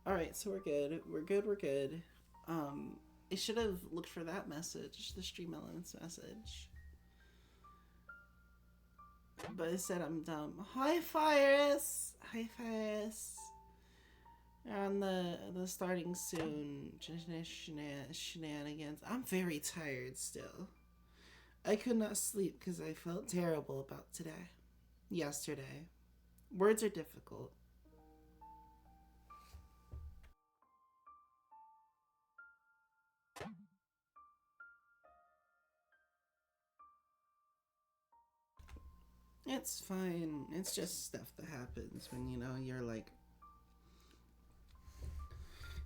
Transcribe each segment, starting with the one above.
Alright, so we're good. We're good, we're good. I should have looked for that message, the stream elements message. But I said I'm dumb. Hi, Fires! Hi, Fires. We're on the starting soon shenanigans. I'm very tired still. I could not sleep because I felt terrible about today. Yesterday. Words are difficult. It's fine. It's just stuff that happens when, you know, you're like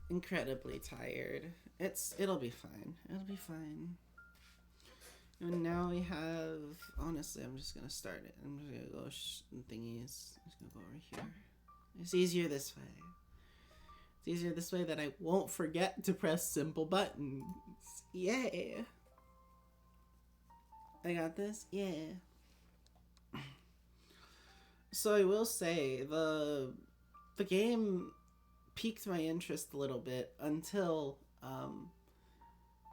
incredibly tired. It'll be fine. It'll be fine. And now we have, honestly, I'm just gonna start it. I'm just gonna go thingies. I'm just gonna go over here. It's easier this way. It's easier this way that I won't forget to press simple buttons. Yay! I got this? Yeah. So I will say, the game piqued my interest a little bit until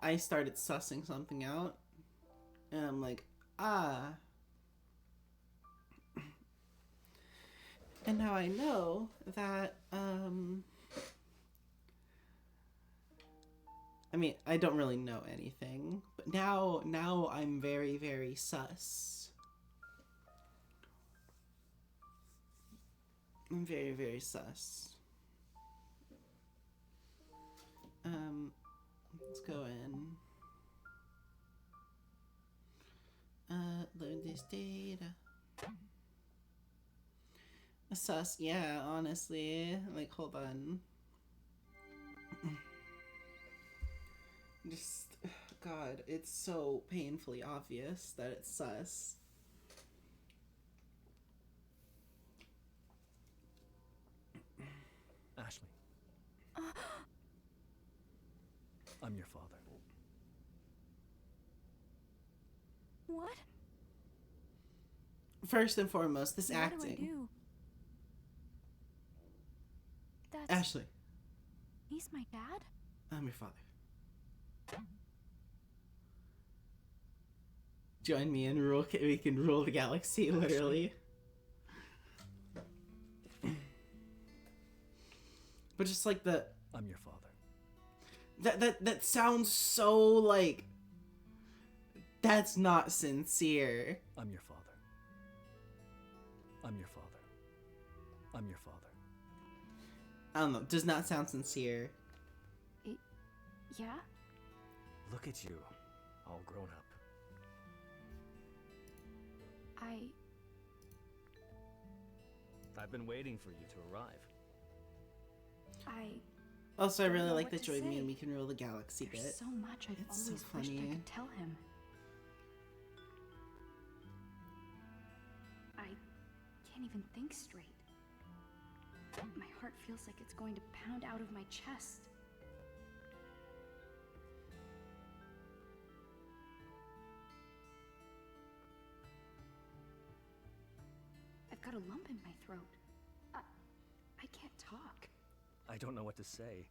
I started sussing something out. And I'm like, ah. And now I know that, I mean, I don't really know anything, but now I'm very, very sus. I'm very, very sus. Let's go in. Load this data. Sus, yeah, honestly. Like, hold on. Just, God, it's so painfully obvious that it's sus. Ashley. I'm your father. What? First and foremost, this What acting. do I do? That's... Ashley. He's my dad? I'm your father. Join me and rule. We can rule the galaxy, literally. But just like the. I'm your father. That sounds so like. That's not sincere. I'm your father. I'm your father. I'm your father. I don't know. Does not sound sincere. Yeah? Look at you, all grown up. I've been waiting for you to arrive. Also, I really like what that to Join Me say. and We Can Rule the Galaxy There's bit. so much I've It's so always wished I funny. could tell him. I can't even think straight. My heart feels like it's going to pound out of my chest. I've got a lump in my throat. I can't talk. I don't know what to say.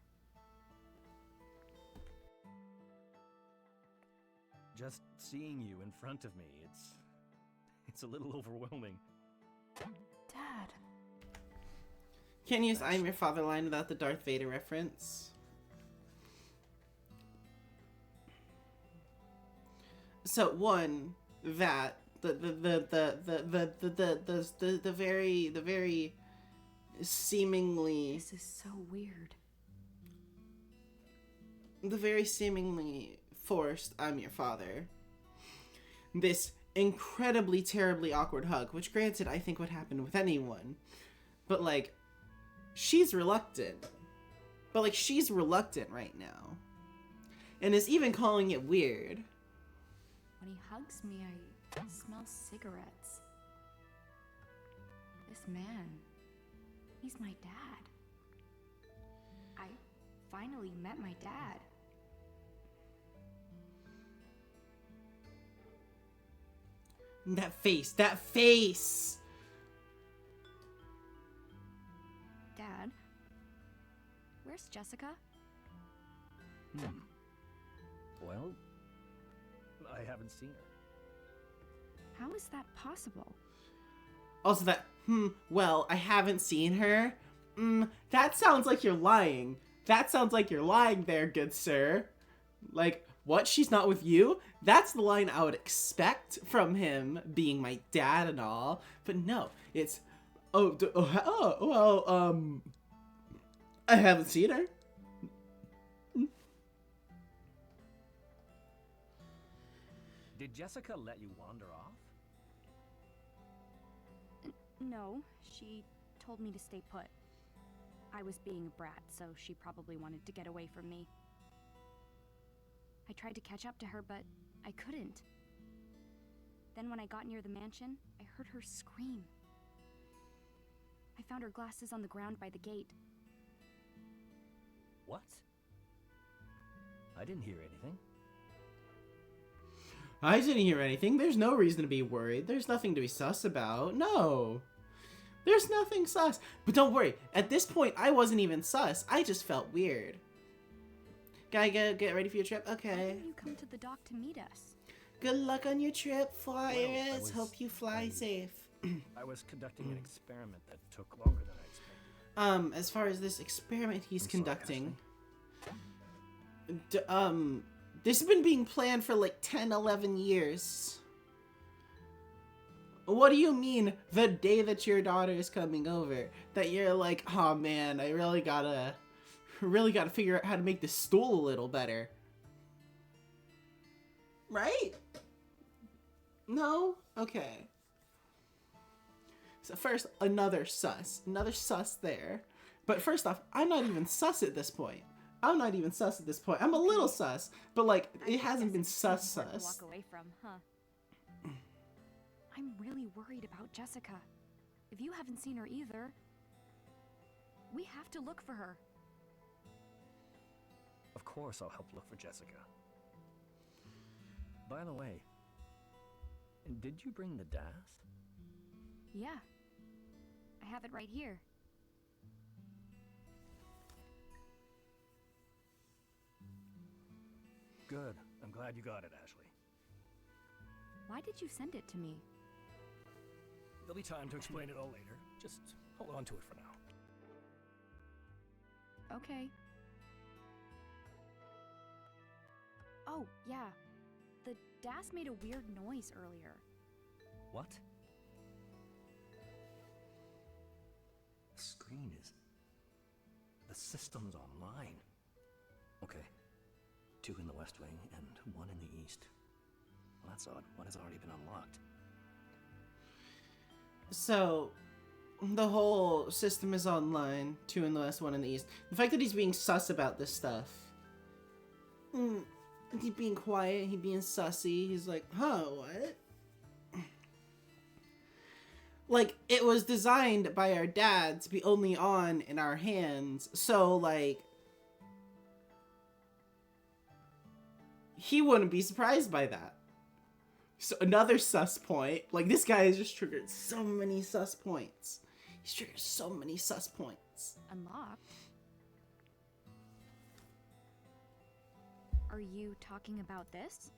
Just seeing you in front of me, it's a little overwhelming. Dad. Can't use I'm your father line without the Darth Vader reference. So one, that the very seemingly This is so weird. the very seemingly forced I'm your father. This incredibly terribly awkward hug, which granted I think would happen with anyone, but like she's reluctant. But, like, she's reluctant right now. And is even calling it weird. When he hugs me, I smell cigarettes. This man, he's my dad. I finally met my dad. That face, that face! Dad, where's Jessica? Well, I haven't seen her. How is that possible? Also that, well, I haven't seen her. That sounds like you're lying. That sounds like you're lying there, good sir. Like, what? She's not with you? That's the line I would expect from him, being my dad and all. But no, it's, I haven't seen her. Did Jessica let you wander off? No, she told me to stay put. I was being a brat, so she probably wanted to get away from me. I tried to catch up to her, but I couldn't. Then when I got near the mansion, I heard her scream. I found her glasses on the ground by the gate. What? I didn't hear anything. I didn't hear anything. There's no reason to be worried. There's nothing to be sus about. No. There's nothing sus. But don't worry. At this point, I wasn't even sus. I just felt weird. Gotta get ready for your trip? Why Okay. didn't you come to the dock to meet us? Good luck on your trip, flyers. Well, Hope you fly safe. I was conducting an experiment that took longer than I expected. As far as this experiment he's I'm sorry, conducting, this has been being planned for like 10, 11 years. What do you mean the day that your daughter is coming over? That you're like, oh man, I really gotta figure out how to make this stool a little better. Right? No? Okay. So first, another sus there. But first off, I'm not even sus at this point. I'm a little sus, but like, it hasn't been sus. Hard to walk away from, huh? I'm really worried about Jessica. If you haven't seen her either, we have to look for her. Of course I'll help look for Jessica. By the way, did you bring the DAS? Yeah. I have it right here. Good. I'm glad you got it, Ashley. Why did you send it to me? There'll be time to explain it all later. Just hold on to it for now. Okay. Oh, yeah. The DAS made a weird noise earlier. What? The screen is... The system's online. Okay. 2 in the West Wing and 1 in the East. Well, that's odd. One has already been unlocked. So, the whole system is online. 2 in the West, 1 in the East. The fact that he's being sus about this stuff. He's being quiet. He's being sussy. He's like, huh, what? Like, it was designed by our dad to be only on in our hands. So, like, he wouldn't be surprised by that. So another sus point. Like, this guy has just triggered so many sus points. He's triggered so many sus points. Unlocked? Are you talking about this?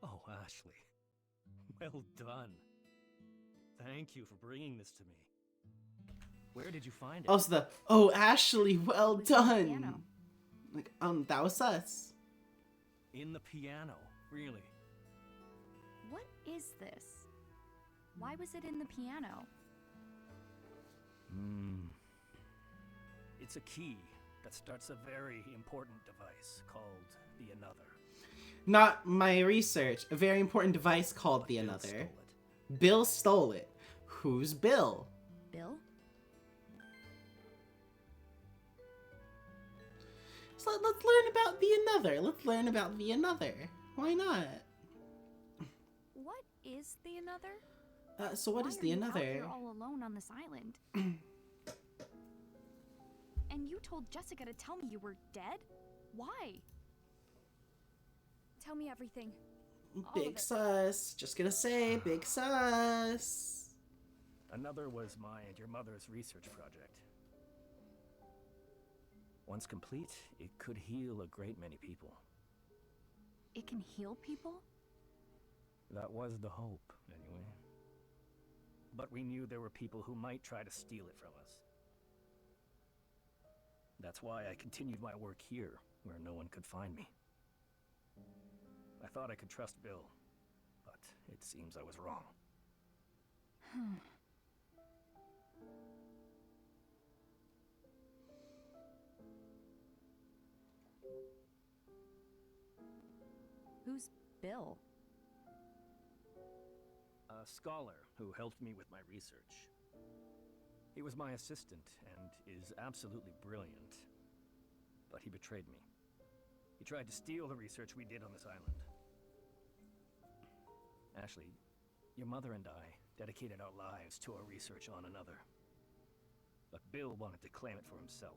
Oh, Ashley. Well done. Thank you for bringing this to me. Where did you find it? Also Ashley, well It was on the done. piano. Like, that was sus. In the piano. Really? What is this? Why was it in the piano? It's a key that starts a very important device called the Another. Not my research. A very important device called the Bill Another. stole it. Bill stole it. Who's Bill? Bill? So let's learn about the another. Let's learn about the another. Why not? What is the another? So what is Why the are you another? out here all alone on this island? And you told Jessica to tell me you were dead? Why? Tell me everything. All of Big it. sus. Just gonna say, big sus. Another was my and your mother's research project. Once complete, it could heal a great many people. It can heal people? That was the hope, anyway. But we knew there were people who might try to steal it from us. That's why I continued my work here, where no one could find me. I thought I could trust Bill, but it seems I was wrong. Who's Bill? A scholar who helped me with my research. He was my assistant and is absolutely brilliant. But he betrayed me. He tried to steal the research we did on this island. Ashley, your mother and I dedicated our lives to our research on another. But Bill wanted to claim it for himself.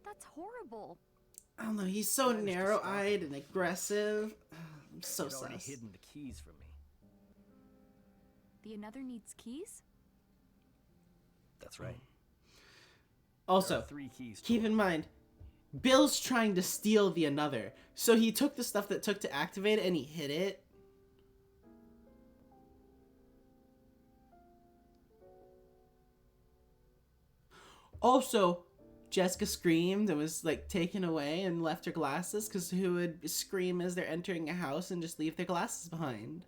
That's horrible. I don't know, he's so Managed to stop narrow-eyed him. and aggressive. I'm so He'd already sus. hidden the keys from me. The another needs keys? That's right. There Also, are 3 keys. keep in mind, Bill's trying to steal the another. So he took the stuff that took to activate it and he hid it. Also, Jessica screamed and was like taken away and left her glasses, because who would scream as they're entering a house and just leave their glasses behind?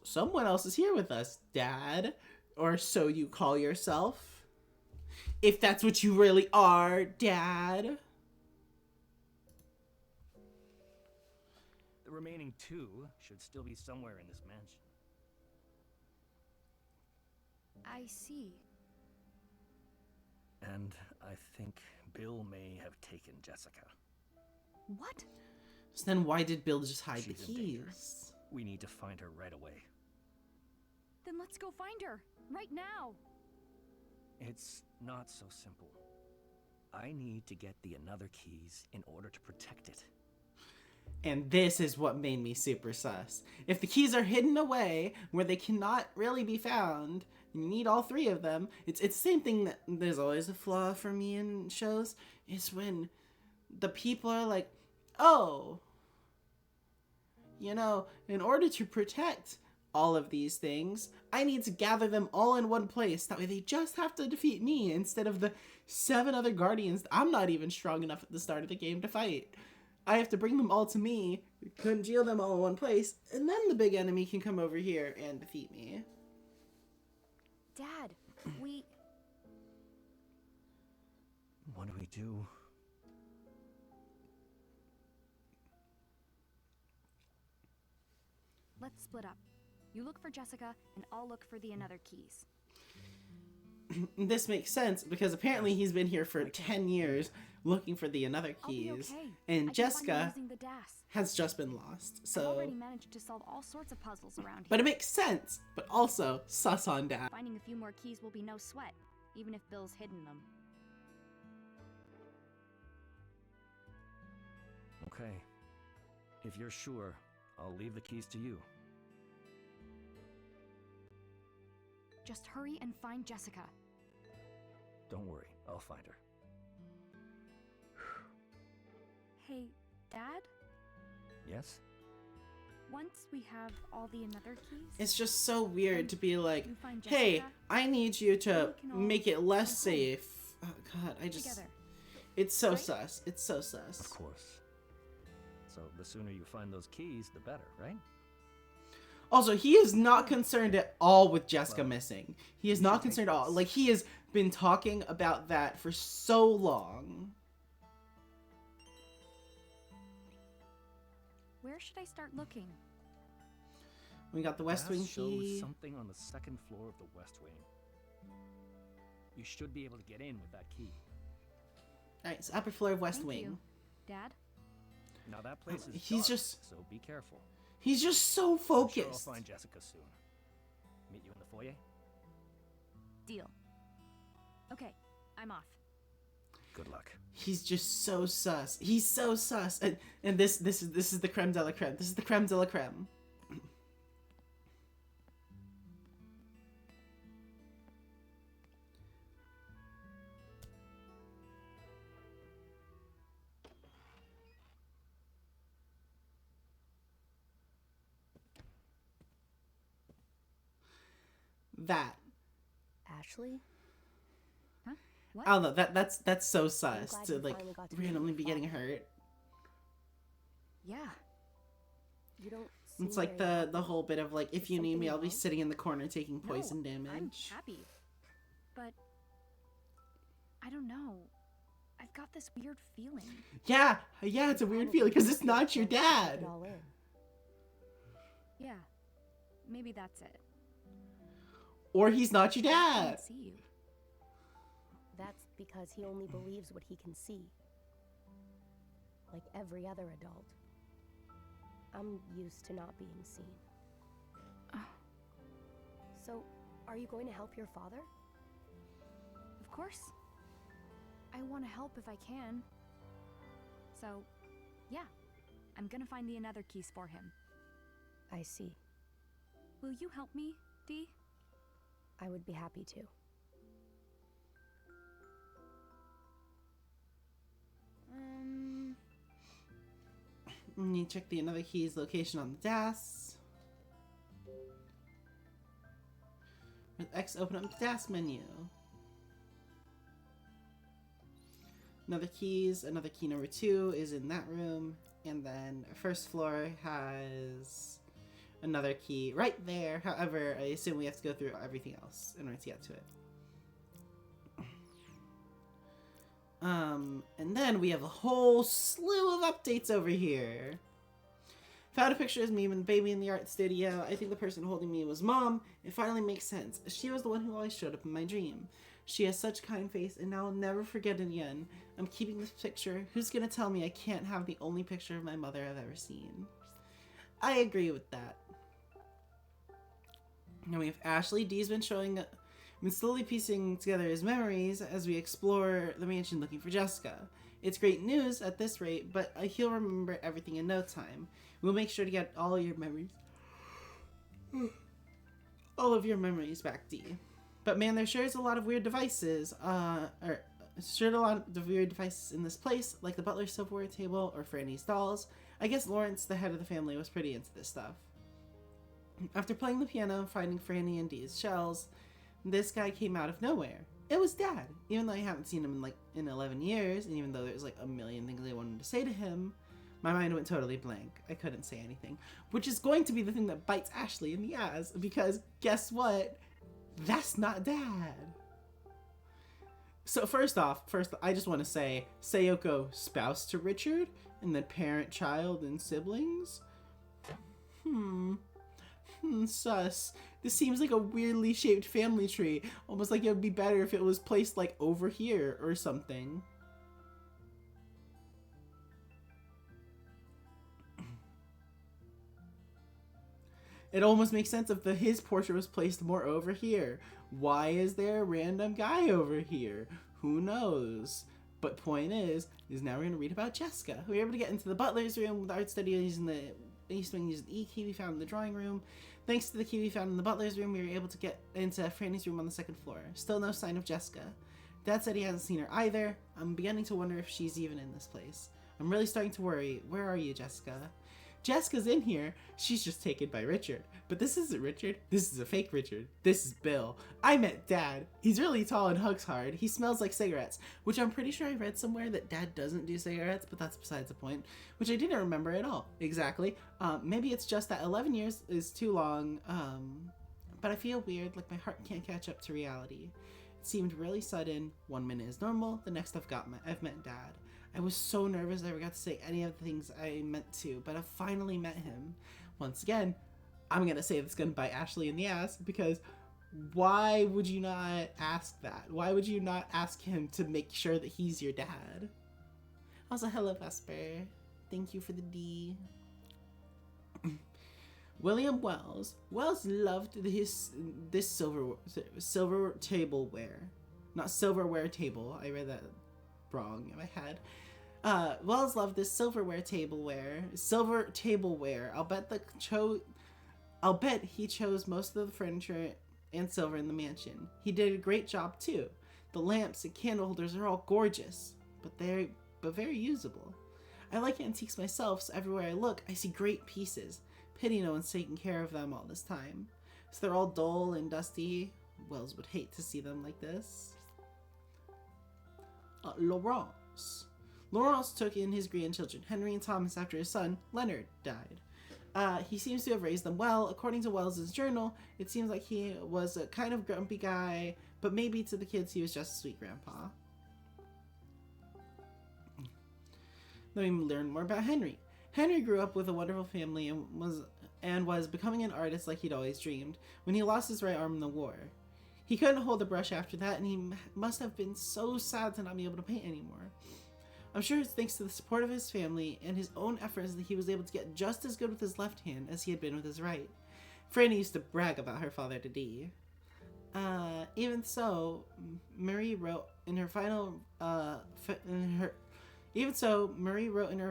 Someone else is here with us, Dad. Or so you call yourself. If that's what you really are, Dad. The remaining 2 should still be somewhere in this mansion. I see. And I think Bill may have taken Jessica. What? So then why did Bill just hide the She's in danger. keys? We need to find her right away. Then let's go find her. Right now. It's not so simple. I need to get the another keys in order to protect it. And this is what made me super sus. If the keys are hidden away where they cannot really be found, you need all 3 of them. It's the same thing that there's always a flaw for me in shows, is when the people are like, oh, you know, in order to protect all of these things, I need to gather them all in one place. That way they just have to defeat me instead of the 7 other guardians that I'm not even strong enough at the start of the game to fight. I have to bring them all to me, congeal them all in one place, and then the big enemy can come over here and defeat me. Dad, we... What do we do? Let's split up. You look for Jessica, and I'll look for the another keys. This makes sense because apparently he's been here for 10 years looking for the another I'll be keys, okay. and I Jessica can find using the DAS. has just been lost. I've So, already managed to solve all sorts of puzzles around but here. it makes sense. But also, sus on Dad. Finding a few more keys will be no sweat, even if Bill's hidden them. Okay. If you're sure, I'll leave the keys to you. Just hurry and find Jessica. Don't worry, I'll find her. Hey, Dad? Yes? Once we have all the another keys... It's just so weird to be like, you find hey, Jessica, I need you to then we can all make it less go home safe. Oh God, I just, together. it's so right? sus. It's so sus. Of course. So the sooner you find those keys, the better, right? Also, he is not concerned at all with Jessica Well, missing. He is not should make concerned at all. this. Like, he has been talking about that for so long. Where should I start looking? We got the West Wing That shows key. something on the second floor of the West Wing. You should be able to get in with that key. Alright, so upper floor of West Thank Wing. you, Dad. Now that place is He's dark, just- so be careful. He's just so I'm sure I'll focused. find Jessica soon. Meet you in the foyer? Deal. Okay, I'm off. Good luck. He's just so sus. He's so sus. And this is the creme de la creme. This is the creme de la creme. That. Ashley? What? I don't know. That's so sus glad to you like finally got to meet randomly your be getting father. hurt. Yeah. You don't It's seem like very happy. the whole bit of like, if Is you need something me, I'll be wrong? sitting in the corner taking No, poison I'm damage. happy. But I don't know. I've got this weird feeling. Yeah, it's a weird feeling because it's not your Take dad. it all in. Yeah. Maybe that's it. Or he's not your I dad. can't see you. That's because he only believes what he can see. Like every other adult. I'm used to not being seen. So, are you going to help your father? Of course. I want to help if I can. So, yeah. I'm gonna find the nether keys for him. I see. Will you help me, Dee? I would be happy to. And you check the another key's location on the DAS. With X, open up the DAS menu. Another key number 2 is in that room. And then first floor has another key right there. However, I assume we have to go through everything else in order to get to it. And then we have a whole slew of updates over here. Found a picture of me and the baby in the art studio. I think the person holding me was Mom. It finally makes sense. She was the one who always showed up in my dream. She has such kind face, and now I'll never forget it again. I'm keeping this picture. Who's gonna tell me I can't have the only picture of my mother I've ever seen? I agree with that. Now we have Ashley. Dee's been slowly piecing together his memories as we explore the mansion looking for Jessica. It's great news at this rate, but he'll remember everything in no time. We'll make sure to get all your memories. All of your memories back, Dee. But man, there sure is a lot of weird devices. Sure a lot of weird devices in this place, like the butler's silverware table or Franny's dolls. I guess Lawrence, the head of the family, was pretty into this stuff. After playing the piano and finding Franny and Dee's shells, this guy came out of nowhere. It was Dad. Even though I haven't seen him in 11 years, and even though there's like a million things I wanted to say to him, my mind went totally blank. I couldn't say anything. Which is going to be the thing that bites Ashley in the ass, because guess what? That's not Dad. So first, I just want to say, Sayoko spouse to Richard, and then parent, child, and siblings? Sus. This seems like a weirdly shaped family tree. Almost like it would be better if it was placed like over here or something. It almost makes sense if his portrait was placed more over here. Why is there a random guy over here? Who knows? But point is now we're going to read about Jessica. We were able to get into the butler's room with the art studio using the East Wing using the E-key we found in the drawing room. Thanks to the key we found in the butler's room, we were able to get into Franny's room on the second floor. Still no sign of Jessica. Dad said he hasn't seen her either. I'm beginning to wonder if she's even in this place. I'm really starting to worry. Where are you, Jessica? Jessica's in here. She's just taken by Richard. But this isn't Richard. This is a fake Richard. This is Bill. I met Dad. He's really tall and hugs hard. He smells like cigarettes, which I'm pretty sure I read somewhere that Dad doesn't do cigarettes, but that's besides the point, which I didn't remember at all. Exactly. Maybe it's just that 11 years is too long, but I feel weird, like my heart can't catch up to reality. It seemed really sudden. 1 minute is normal, the next I've met Dad. I was so nervous I forgot to say any of the things I meant to, but I finally met him. Once again, I'm gonna say it's gonna bite Ashley in the ass, because why would you not ask that? Why would you not ask him to make sure that he's your dad? Also, hello Vesper. Thank you for the D. William Wells. Wells loved this silver tableware. Not silverware table. I read that wrong in my head. Wells loved this silver tableware. I'll bet he chose most of the furniture and silver in the mansion. He did a great job too. The lamps and candle holders are all gorgeous, but very usable. I like antiques myself, so everywhere I look, I see great pieces. Pity no one's taking care of them all this time. So they're all dull and dusty. Wells would hate to see them like this. Laurence. Laurence took in his grandchildren, Henry and Thomas, after his son, Leonard, died. He seems to have raised them well. According to Wells's journal, it seems like he was a kind of grumpy guy, but maybe to the kids he was just a sweet grandpa. Let me learn more about Henry. Henry grew up with a wonderful family and was becoming an artist like he'd always dreamed when he lost his right arm in the war. He couldn't hold a brush after that, and he must have been so sad to not be able to paint anymore. I'm sure it's thanks to the support of his family and his own efforts that he was able to get just as good with his left hand as he had been with his right. Franny used to brag about her father to Dee. Even so, Marie wrote in her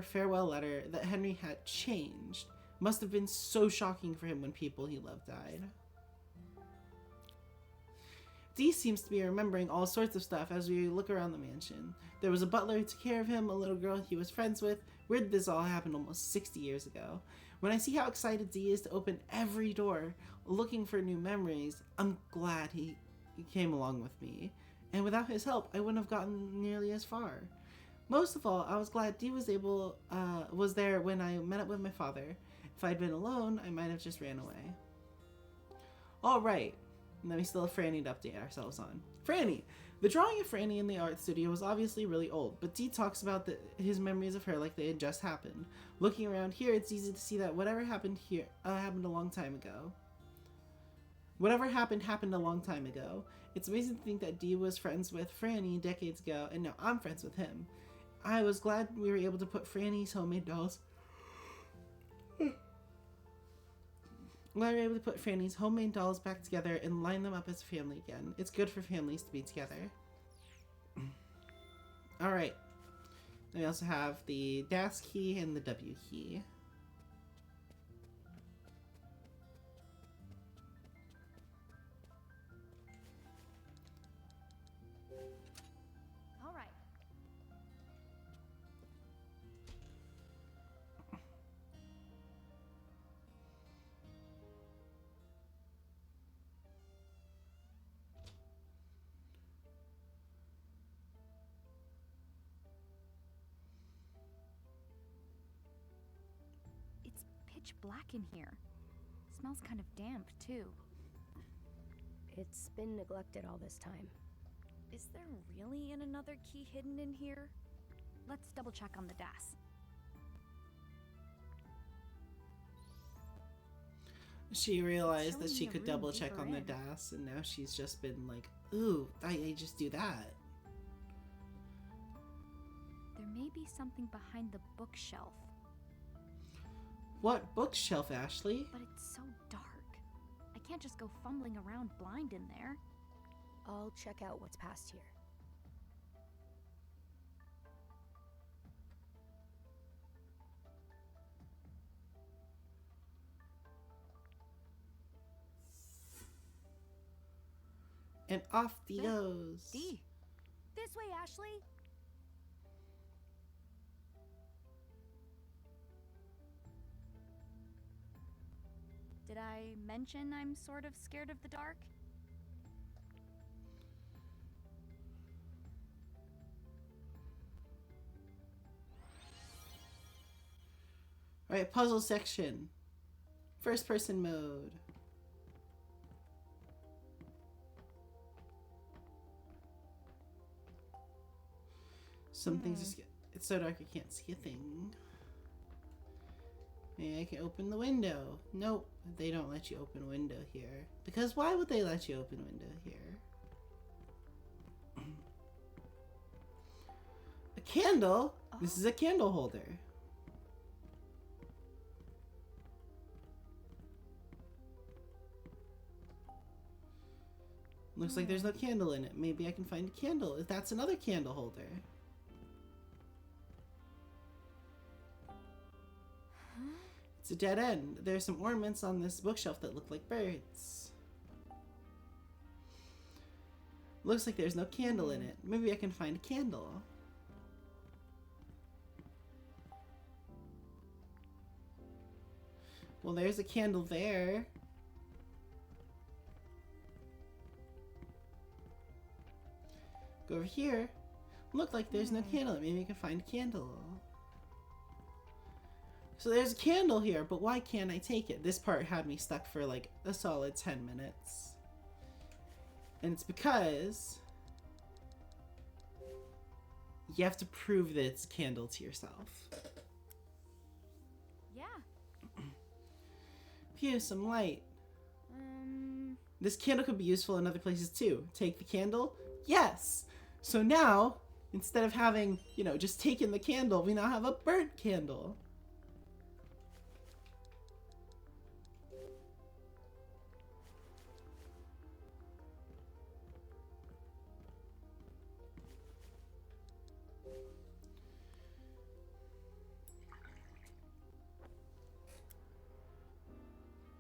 farewell letter that Henry had changed. Must have been so shocking for him when people he loved died. Dee seems to be remembering all sorts of stuff as we look around the mansion. There was a butler who took care of him, a little girl he was friends with. Weird this all happened almost 60 years ago. When I see how excited Dee is to open every door, looking for new memories, I'm glad he came along with me. And without his help, I wouldn't have gotten nearly as far. Most of all, I was glad Dee was there when I met up with my father. If I'd been alone, I might have just ran away. Alright, then we still have Franny to update ourselves on. Franny! The drawing of Franny in the art studio was obviously really old, but Dee talks about his memories of her like they had just happened. Looking around here, it's easy to see that whatever happened here happened a long time ago. Whatever happened a long time ago. It's amazing to think that Dee was friends with Franny decades ago, and now I'm friends with him. I was glad we were able to put Franny's homemade dolls back together and line them up as a family again. It's good for families to be together. Alright. We also have the DAS key and the W key. Black in here. Smells kind of damp, too. It's been neglected all this time. Is there really another key hidden in here? Let's double check on the DAS. She realized that she could double check on the DAS, and now she's just been like, ooh, I just do that. There may be something behind the bookshelf. What bookshelf, Ashley? But it's so dark. I can't just go fumbling around blind in there. I'll check out what's past here. And off Dee goes. Dee! This way, Ashley! Did I mention I'm sort of scared of the dark? Alright, puzzle section. First person mode. Some things just get... It's so dark I can't see a thing. Maybe I can open the window. Nope, they don't let you open a window here. Because why would they let you open a window here? A candle? Oh. This is a candle holder. Looks like there's no candle in it. Maybe I can find a candle if that's another candle holder. It's a dead end. There's some ornaments on this bookshelf that look like birds. Looks like there's no candle in it. Maybe I can find a candle. Well, there's a candle there. Go over here. Look like there's no candle. Maybe I can find a candle. So there's a candle here, but why can't I take it? This part had me stuck for like a solid 10 minutes. And it's because you have to prove that it's a candle to yourself. Yeah. Phew, some light. This candle could be useful in other places too. Take the candle? Yes! So now, instead of having, you know, just taking the candle, we now have a burnt candle.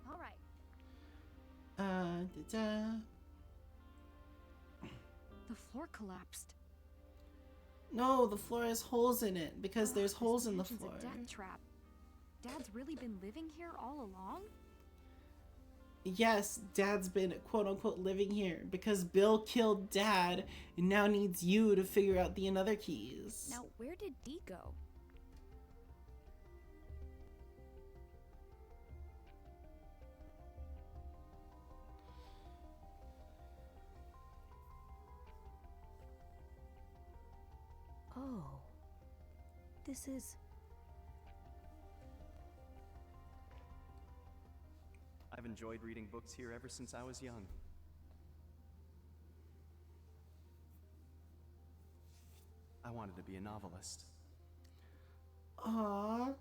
All right. The floor collapsed. No, the floor has holes in it because there's holes in the floor. A death trap. Dad's really been living here all along? Yes, Dad's been quote-unquote living here because Bill killed Dad and now needs you to figure out the other keys. Now, where did Dee go? Oh. This is... I've enjoyed reading books here ever since I was young. I wanted to be a novelist. Aww.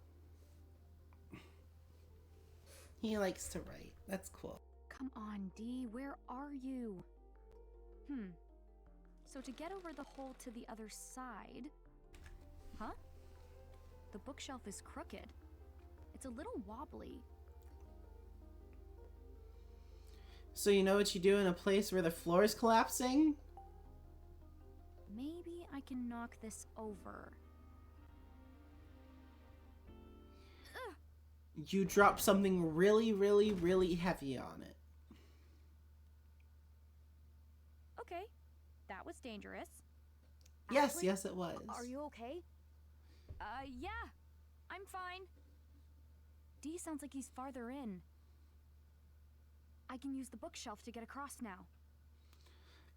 He likes to write. That's cool. Come on, Dee, where are you? So to get over the hole to the other side... Huh? The bookshelf is crooked. It's a little wobbly. So you know what you do in a place where the floor is collapsing? Maybe I can knock this over. Ugh. You drop something really, really, really heavy on it. Okay, that was dangerous. Yes, Ashley, yes it was. Are you okay? Yeah, I'm fine. Dee sounds like he's farther in. I can use the bookshelf to get across now.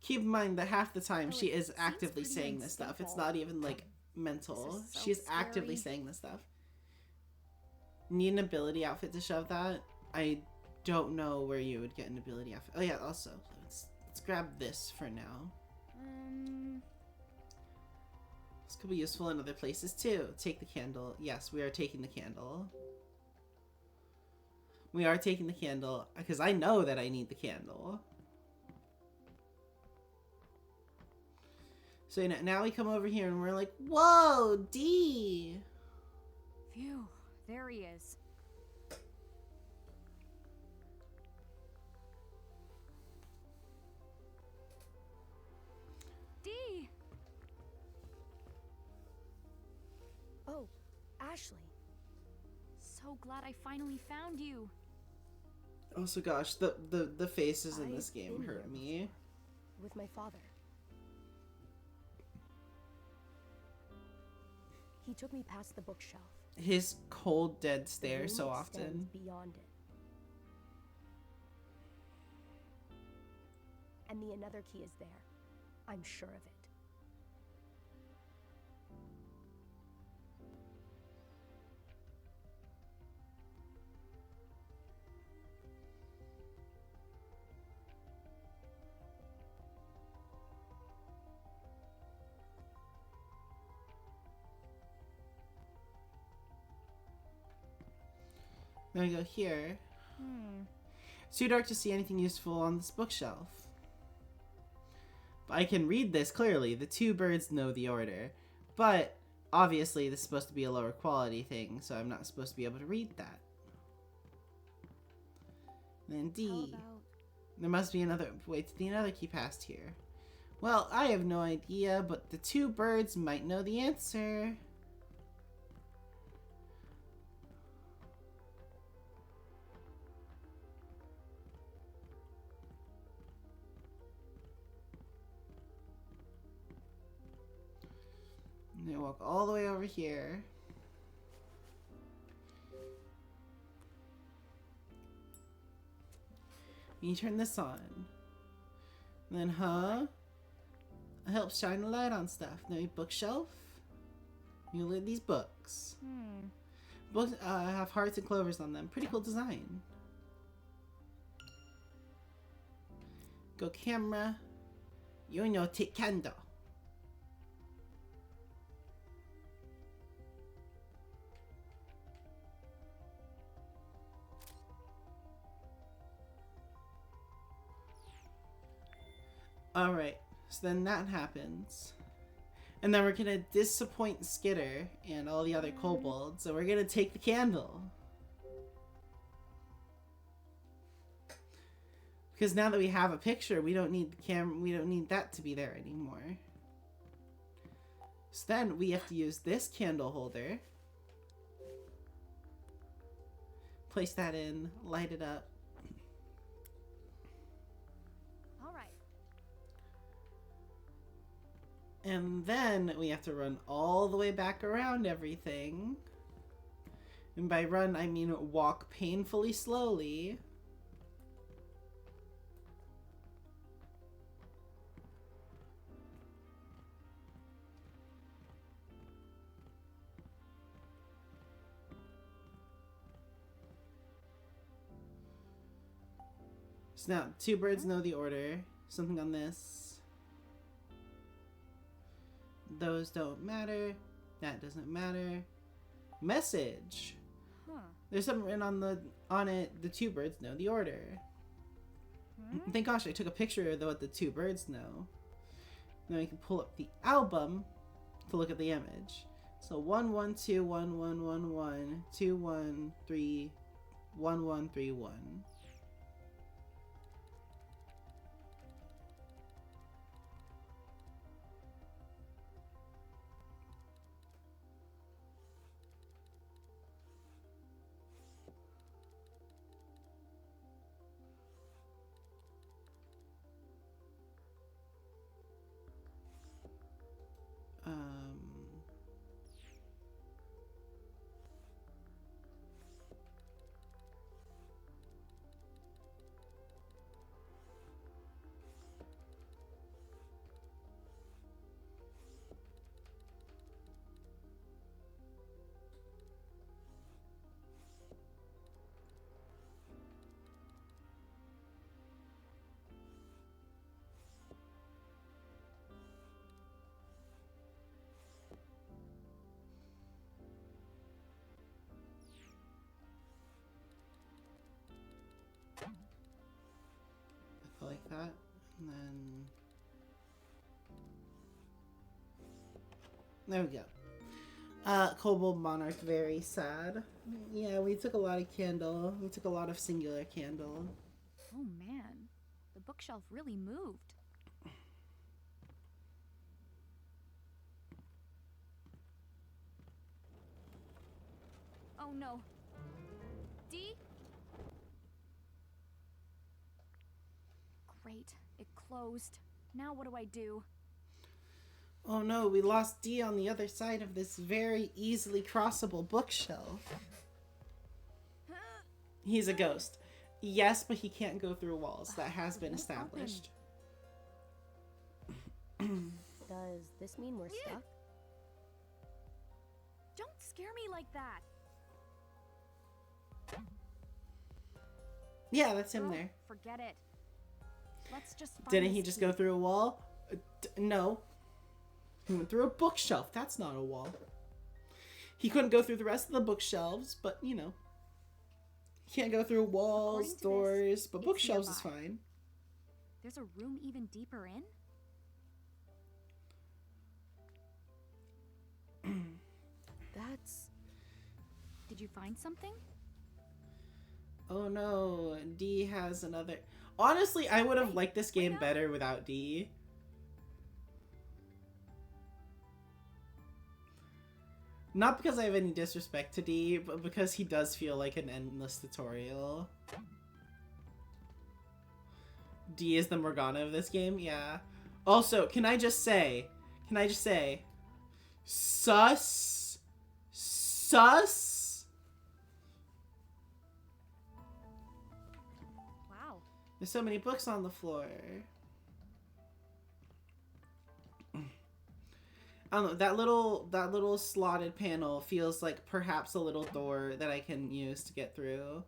Keep in mind that half the time Oh, she it is seems actively pretty saying this stuff. It's unstable. not even like mental. This is so She's actively scary. saying this stuff. Need an ability outfit to shove that? I don't know where you would get an ability outfit. Oh yeah, also, let's grab this for now. This could be useful in other places too. Take the candle. Yes, we are taking the candle. We are taking the candle because I know that I need the candle. So you know, now we come over here and we're like, whoa, Dee! Phew, there he is. Dee! Oh, Ashley. So glad I finally found you. Also, gosh, the faces in this I've game been hurt here me. With my father. He took me past the bookshelf. His cold, dead The stare room so extends often. beyond it. And the another key is there. I'm sure of it. Then we go here. It's too dark to see anything useful on this bookshelf. But I can read this clearly. The two birds know the order. But obviously this is supposed to be a lower quality thing, so I'm not supposed to be able to read that. Then D. There must be another... Wait, did another key passed here? Well, I have no idea, but the two birds might know the answer. And they walk all the way over here. And you turn this on. And then, it helps shine a light on stuff. Then a bookshelf. You look at these books. Books have hearts and clovers on them. Pretty cool design. Go camera. You know, take candle. Alright, so then that happens. And then we're gonna disappoint Skitter and all the other kobolds, and we're gonna take the candle. Because now that we have a picture, we don't need the camera, we don't need that to be there anymore. So then we have to use this candle holder. Place that in, light it up. And then we have to run all the way back around everything. And by run, I mean walk painfully slowly. So now, two birds know the order. Something on this. Those don't matter. That doesn't matter. Message. There's something written on it. The two birds know the order. Thank gosh I took a picture of what the two birds know. Then we can pull up the album to look at the image. So 1121111 213 1131. Like that, and then there we go. Kobold Monarch, very sad. Yeah, we took a lot of candle. We took a lot of singular candle. Oh man, the bookshelf really moved. Oh no. D? Great, it closed. Now what do I do? Oh no, we lost D on the other side of this very easily crossable bookshelf. He's a ghost. Yes, but he can't go through walls. That has been established. Does this mean we're stuck? Don't scare me like that. Yeah, that's him there. Forget it. Let's just find Didn't he this just key. go through a wall? No. He went through a bookshelf. That's not a wall. He couldn't go through the rest of the bookshelves, but, you know. Can't go through walls, According to doors, this, but it's bookshelves is nearby. fine. There's a room even deeper in? That's... Did you find something? Oh no, D has another. Honestly, I would have Hey, liked this wait game up. better without D. Not because I have any disrespect to D, but because he does feel like an endless tutorial. D is the Morgana of this game, yeah. Also, can I just say, sus? Wow. There's so many books on the floor. I don't know, that little slotted panel feels like perhaps a little door that I can use to get through.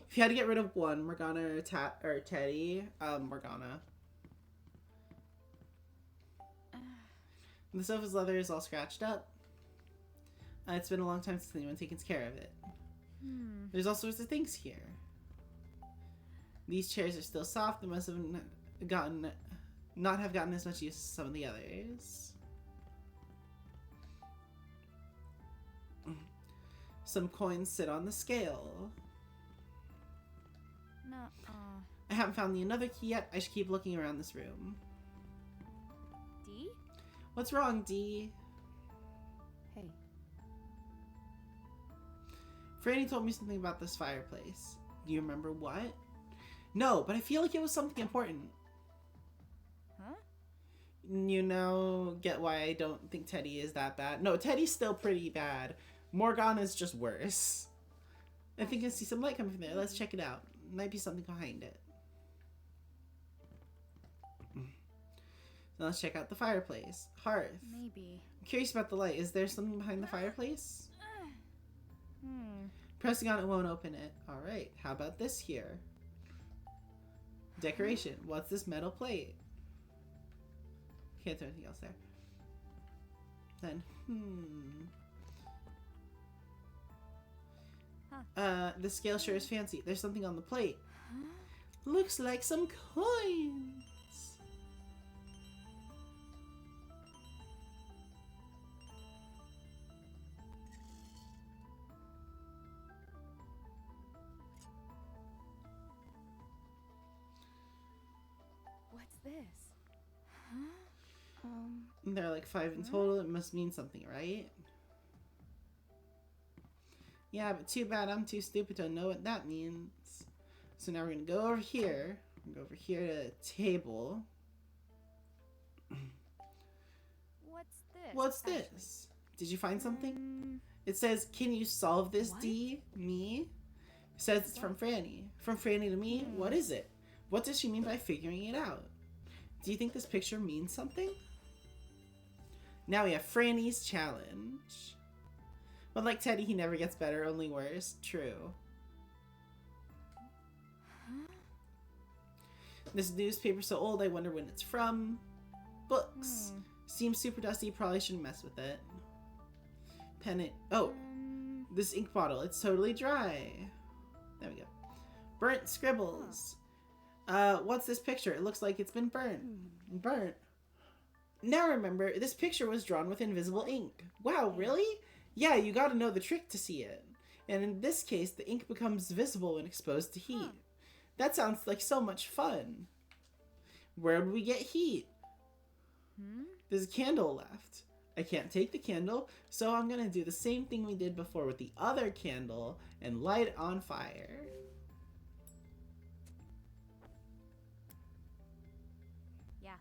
If you had to get rid of one, Morgana or Teddy, Morgana. The sofa's leather is all scratched up. It's been a long time since anyone taken care of it. There's all sorts of things here. These chairs are still soft. They must have not have gotten as much use as some of the others. Some coins sit on the scale. I haven't found the another key yet. I should keep looking around this room. D? What's wrong, D? Hey, Franny told me something about this fireplace. Do you remember what? No, but I feel like it was something important. Huh? You now get why I don't think Teddy is that bad. No, Teddy's still pretty bad. Morgana's just worse. I think I see some light coming from there. Let's check it out. Might be something behind it. Now let's check out the fireplace. Hearth. Maybe. I'm curious about the light. Is there something behind the fireplace? Hmm. Pressing on it won't open it. Alright, how about this here? Decoration. What's this metal plate? Can't do anything else there. Then, the scale sure is fancy. There's something on the plate. Looks like some coins. What's this? There are like 5 in total. It must mean something, right? Yeah, but too bad I'm too stupid to know what that means. So now we're gonna go over here. Go over here to the table. What's this? What's this? Did you find something? It says, can you solve this, What? D? Me? It says it's from Franny. From Franny to me? What is it? What does she mean by figuring it out? Do you think this picture means something? Now we have Franny's challenge. But like Teddy, he never gets better, only worse. True. This newspaper's so old, I wonder when it's from. Books. Seems super dusty, probably shouldn't mess with it. Pennant. Oh, this ink bottle. It's totally dry. There we go. Burnt scribbles. What's this picture? It looks like it's been burnt. Burnt. Now remember, this picture was drawn with invisible ink. Wow, really? Yeah, you gotta know the trick to see it. And in this case, the ink becomes visible when exposed to heat. That sounds like so much fun. Where would we get heat? There's a candle left. I can't take the candle, so I'm gonna do the same thing we did before with the other candle and light it on fire. Yeah.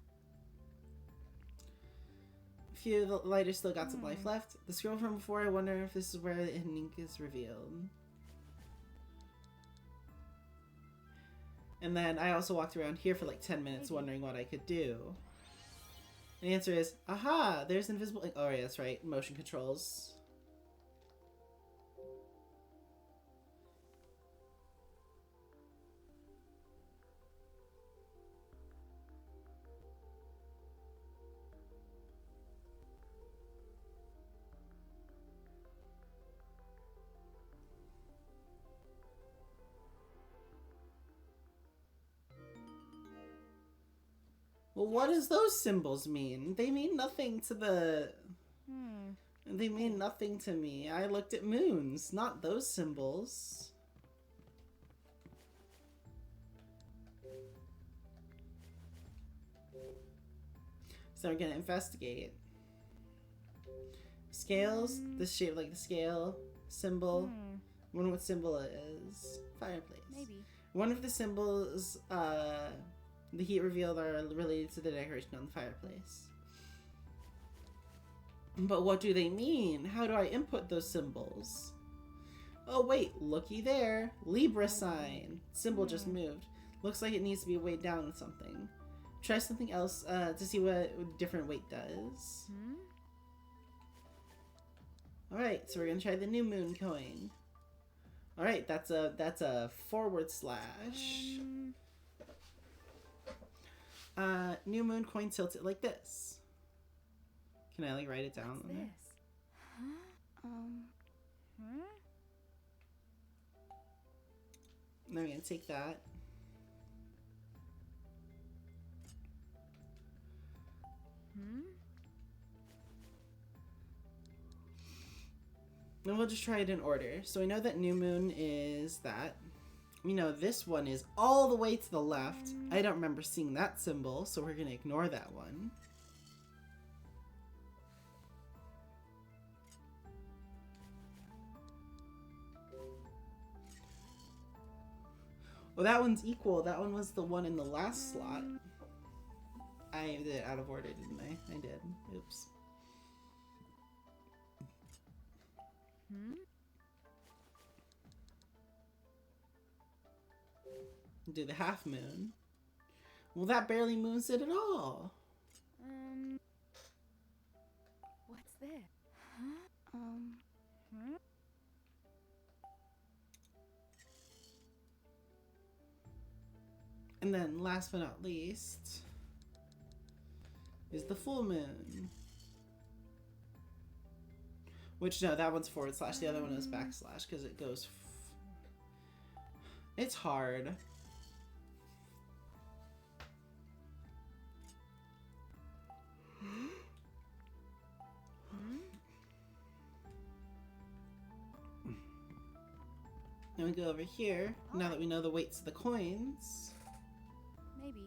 Phew, the lighter still got some life left. The scroll from before, I wonder if this is where the hidden ink is revealed. And then I also walked around here for like 10 minutes wondering what I could do. And the answer is, aha, there's invisible ink. Oh yeah, that's right, motion controls. Well, what does those symbols mean? They mean nothing to the... They mean nothing to me. I looked at moons, not those symbols. So we're gonna investigate. Scales, this shape like the scale, symbol. Wonder what symbol it is. Fireplace. Maybe. One of the symbols, the heat revealed are related to the decoration on the fireplace. But what do they mean? How do I input those symbols? Oh wait, looky there. Libra sign. Symbol just moved. Looks like it needs to be weighed down with something. Try something else to see what different weight does. Alright, so we're gonna try the new moon coin. Alright, that's a forward slash. New moon coin tilted like this. Can I like write it down? What's this? Then we're gonna take that. And we'll just try it in order. So we know that new moon is that. We know this one is all the way to the left. I don't remember seeing that symbol, so we're gonna ignore that one. Well, that one's equal. That one was the one in the last slot. I did it out of order, didn't I? I did. Oops. Do the half moon. Well, that barely moons it at all. What's this? And then, last but not least, is the full moon. Which, no, that one's forward slash. The other one is backslash because it goes... It's hard. Then we go over here, now that we know the weights of the coins. Maybe.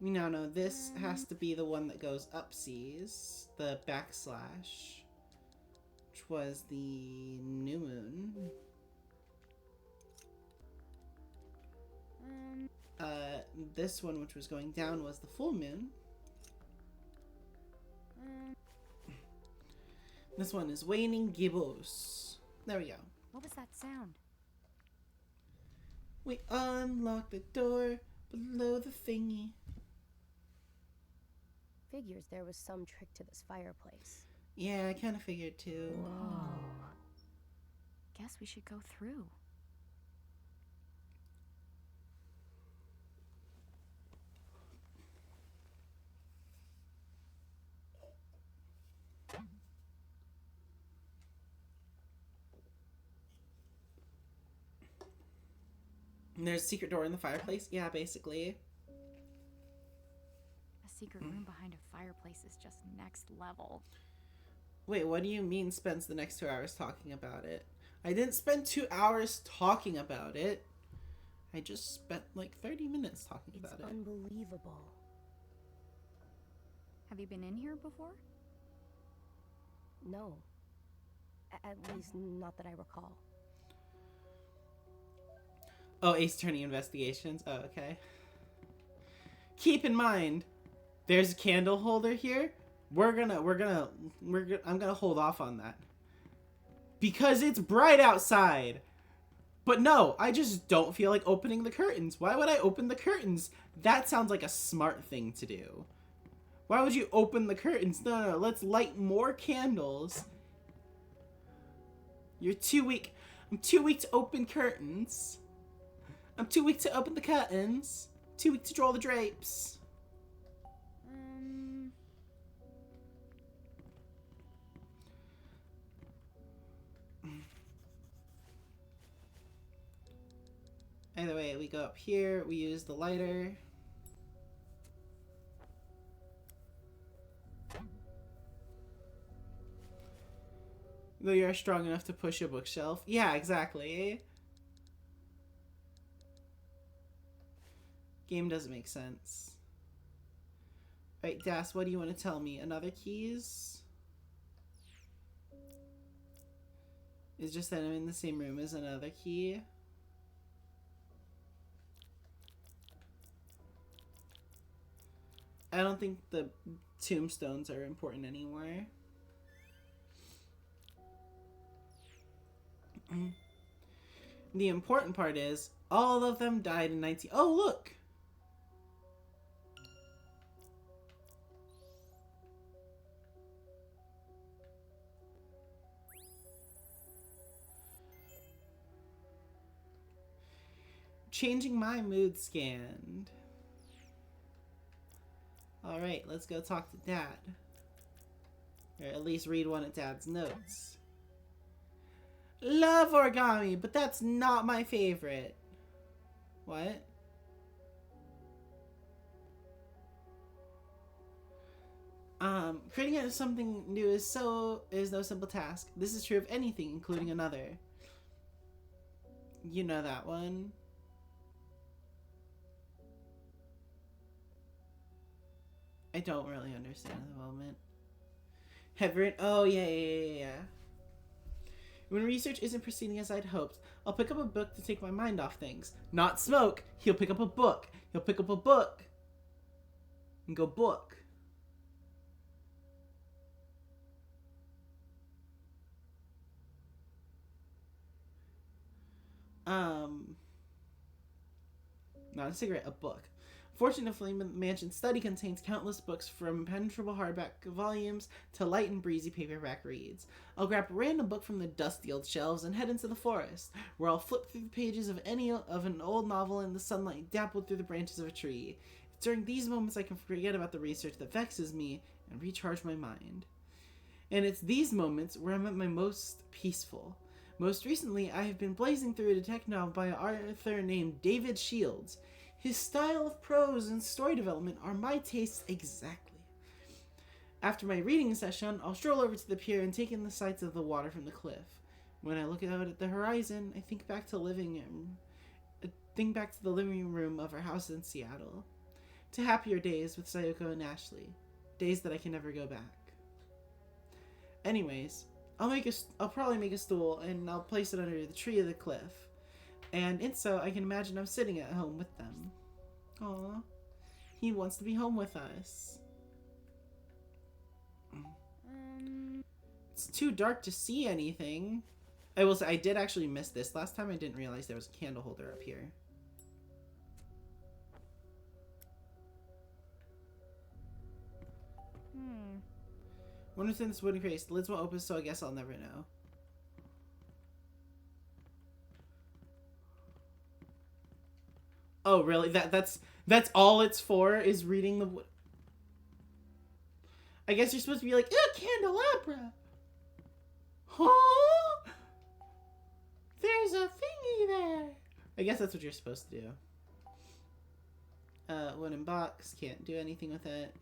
We now know this has to be the one that goes upseas, the backslash, which was the new moon. This one, which was going down, was the full moon. This one is waning gibbous. There we go. What was that sound? We unlock the door below the thingy. Figures there was some trick to this fireplace. Yeah, I kind of figured too. Whoa. Guess we should go through. And there's a secret door in the fireplace? Yeah, basically. A secret room behind a fireplace is just next level. Wait, what do you mean spends the next 2 hours talking about it? I didn't spend 2 hours talking about it. I just spent like 30 minutes talking about it. It's unbelievable. Have you been in here before? No. At least not that I recall. Oh, Ace Attorney Investigations. Oh, okay. Keep in mind, there's a candle holder here. I'm gonna hold off on that. Because it's bright outside. But no, I just don't feel like opening the curtains. Why would I open the curtains? That sounds like a smart thing to do. Why would you open the curtains? No, let's light more candles. You're too weak. I'm too weak to open curtains. I'm too weak to open the curtains. Too weak to draw the drapes. Either way, Okay, we go up here. We use the lighter. Though you are strong enough to push a bookshelf. Yeah, exactly. Game doesn't make sense. Right, Das, what do you want to tell me? Another keys? It's just that I'm in the same room as another key. I don't think the tombstones are important anymore. The important part is all of them died in 19... Oh, look! Changing my mood scanned. Alright, let's go talk to Dad. Or at least read one of Dad's notes. Love origami, but that's not my favorite. What? Creating something new is no simple task. This is true of anything, including another. You know that one. I don't really understand at the moment. Heverin, oh yeah. When research isn't proceeding as I'd hoped, I'll pick up a book to take my mind off things. Not smoke. He'll pick up a book. He'll pick up a book. And go book. Not a cigarette, a book. Fortunately, the mansion's study contains countless books from impenetrable hardback volumes to light and breezy paperback reads. I'll grab a random book from the dusty old shelves and head into the forest, where I'll flip through the pages of an old novel in the sunlight dappled through the branches of a tree. It's during these moments I can forget about the research that vexes me and recharge my mind. And it's these moments where I'm at my most peaceful. Most recently, I have been blazing through a detective novel by an author named David Shields. His style of prose and story development are my tastes exactly. After my reading session, I'll stroll over to the pier and take in the sights of the water from the cliff. When I look out at the horizon, I think back to the living room of our house in Seattle. To happier days with Sayoko and Ashley. Days that I can never go back. Anyways, I'll probably make a stool and I'll place it under the tree of the cliff. And in so, I can imagine I'm sitting at home with them. Aww. He wants to be home with us. It's too dark to see anything. I will say, I did actually miss this. Last time I didn't realize there was a candle holder up here. Wonder what's in this wooden case. The lids won't open, so I guess I'll never know. Oh, really? That's all it's for, is reading the wood. I guess you're supposed to be like, ew, candelabra! Huh? There's a thingy there! I guess that's what you're supposed to do. Wooden box. Can't do anything with it.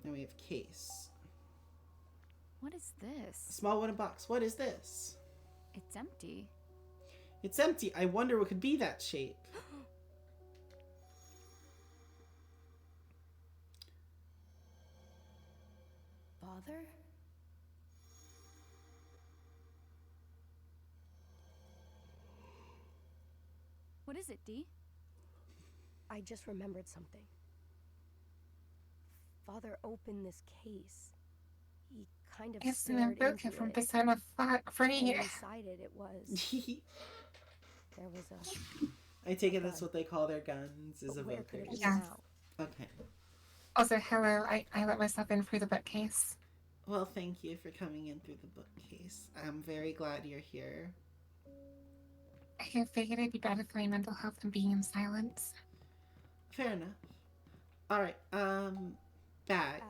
Then we have case. What is this? Small wooden box. What is this? It's empty. It's empty. I wonder what could be that shape. Father? What is it, Dee? I just remembered something. Father opened this case. He kind of It's an stared book into from it, beside a free. and inside it, there was a... I take it that's what they call their guns, is But where could it evokers. be Yeah. now? Okay. Also, hello, I let myself in through the bookcase. Well, thank you for coming in through the bookcase. I'm very glad you're here. I figured it'd be better for my mental health than being in silence. Fair enough. Alright, bag.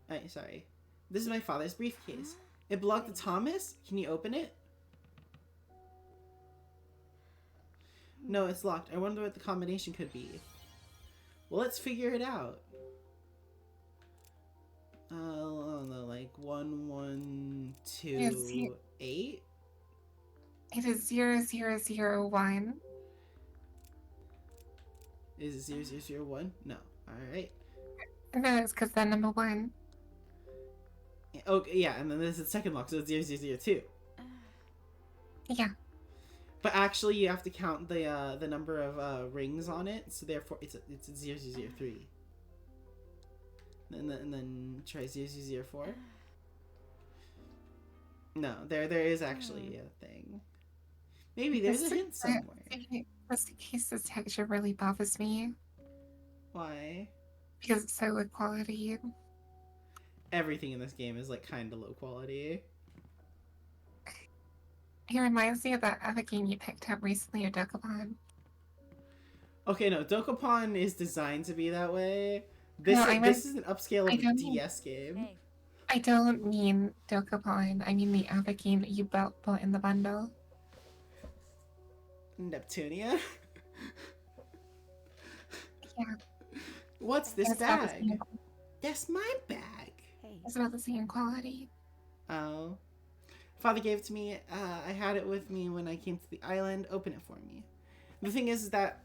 Ashley. Sorry. This is my father's briefcase. It belonged to Thomas? Can you open it? No, it's locked. I wonder what the combination could be. Well, let's figure it out. I don't know, like 1128? It is 0001. Is it 0001? No. Alright. No, it's because the number 1. Okay, yeah, and then there's the second lock, so it's 0002. Yeah. But actually, you have to count the number of rings on it, so therefore it's 0003. And then try 0004. No, there is actually a thing. Maybe there's a hint somewhere. Just in case this texture really bothers me, Why? because it's so low quality. Everything in this game is like kind of low quality. It reminds me of that other game you picked up recently, Dokapon. Okay, no, Dokapon is designed to be that way. No, This is an upscale of a DS game. Hey, I don't mean Dokapon, I mean the other game that you bought in the bundle. Neptunia? Yeah. What's this It's about the bag? same- That's my bag. hey. It's about the same quality. Oh. Father gave it to me. I had it with me when I came to the island. Open it for me. The thing is that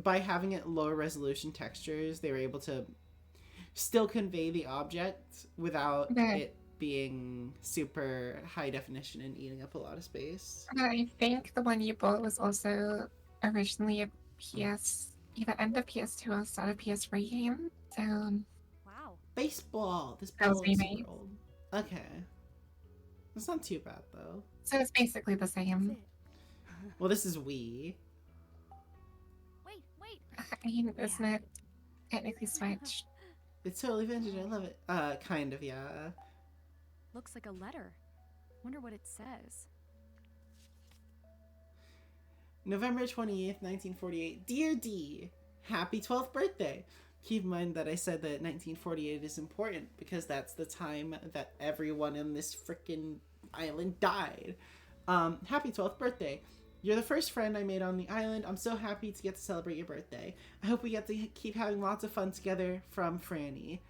by having it lower resolution textures, they were able to still convey the object without Right. it being super high definition and eating up a lot of space. But I think the one you bought was also originally a either end of PS2 or start of PS3 game. So, Wow. Baseball. This That ball was looks remade. super old. Okay. It's not too bad though. so it's basically the That's same. it. Well, this is Wii. Wait, wait. I mean, isn't Yeah. it technically Switch? It's totally vintage. I love it. Kind of, yeah. Looks like a letter. Wonder what it says. November 28th, 1948. Dear D, happy 12th birthday. Keep in mind that I said that 1948 is important because that's the time that everyone in this freaking island died. Happy 12th birthday. You're the first friend I made on the island. I'm so happy to get to celebrate your birthday. I hope we get to keep having lots of fun together, from Franny.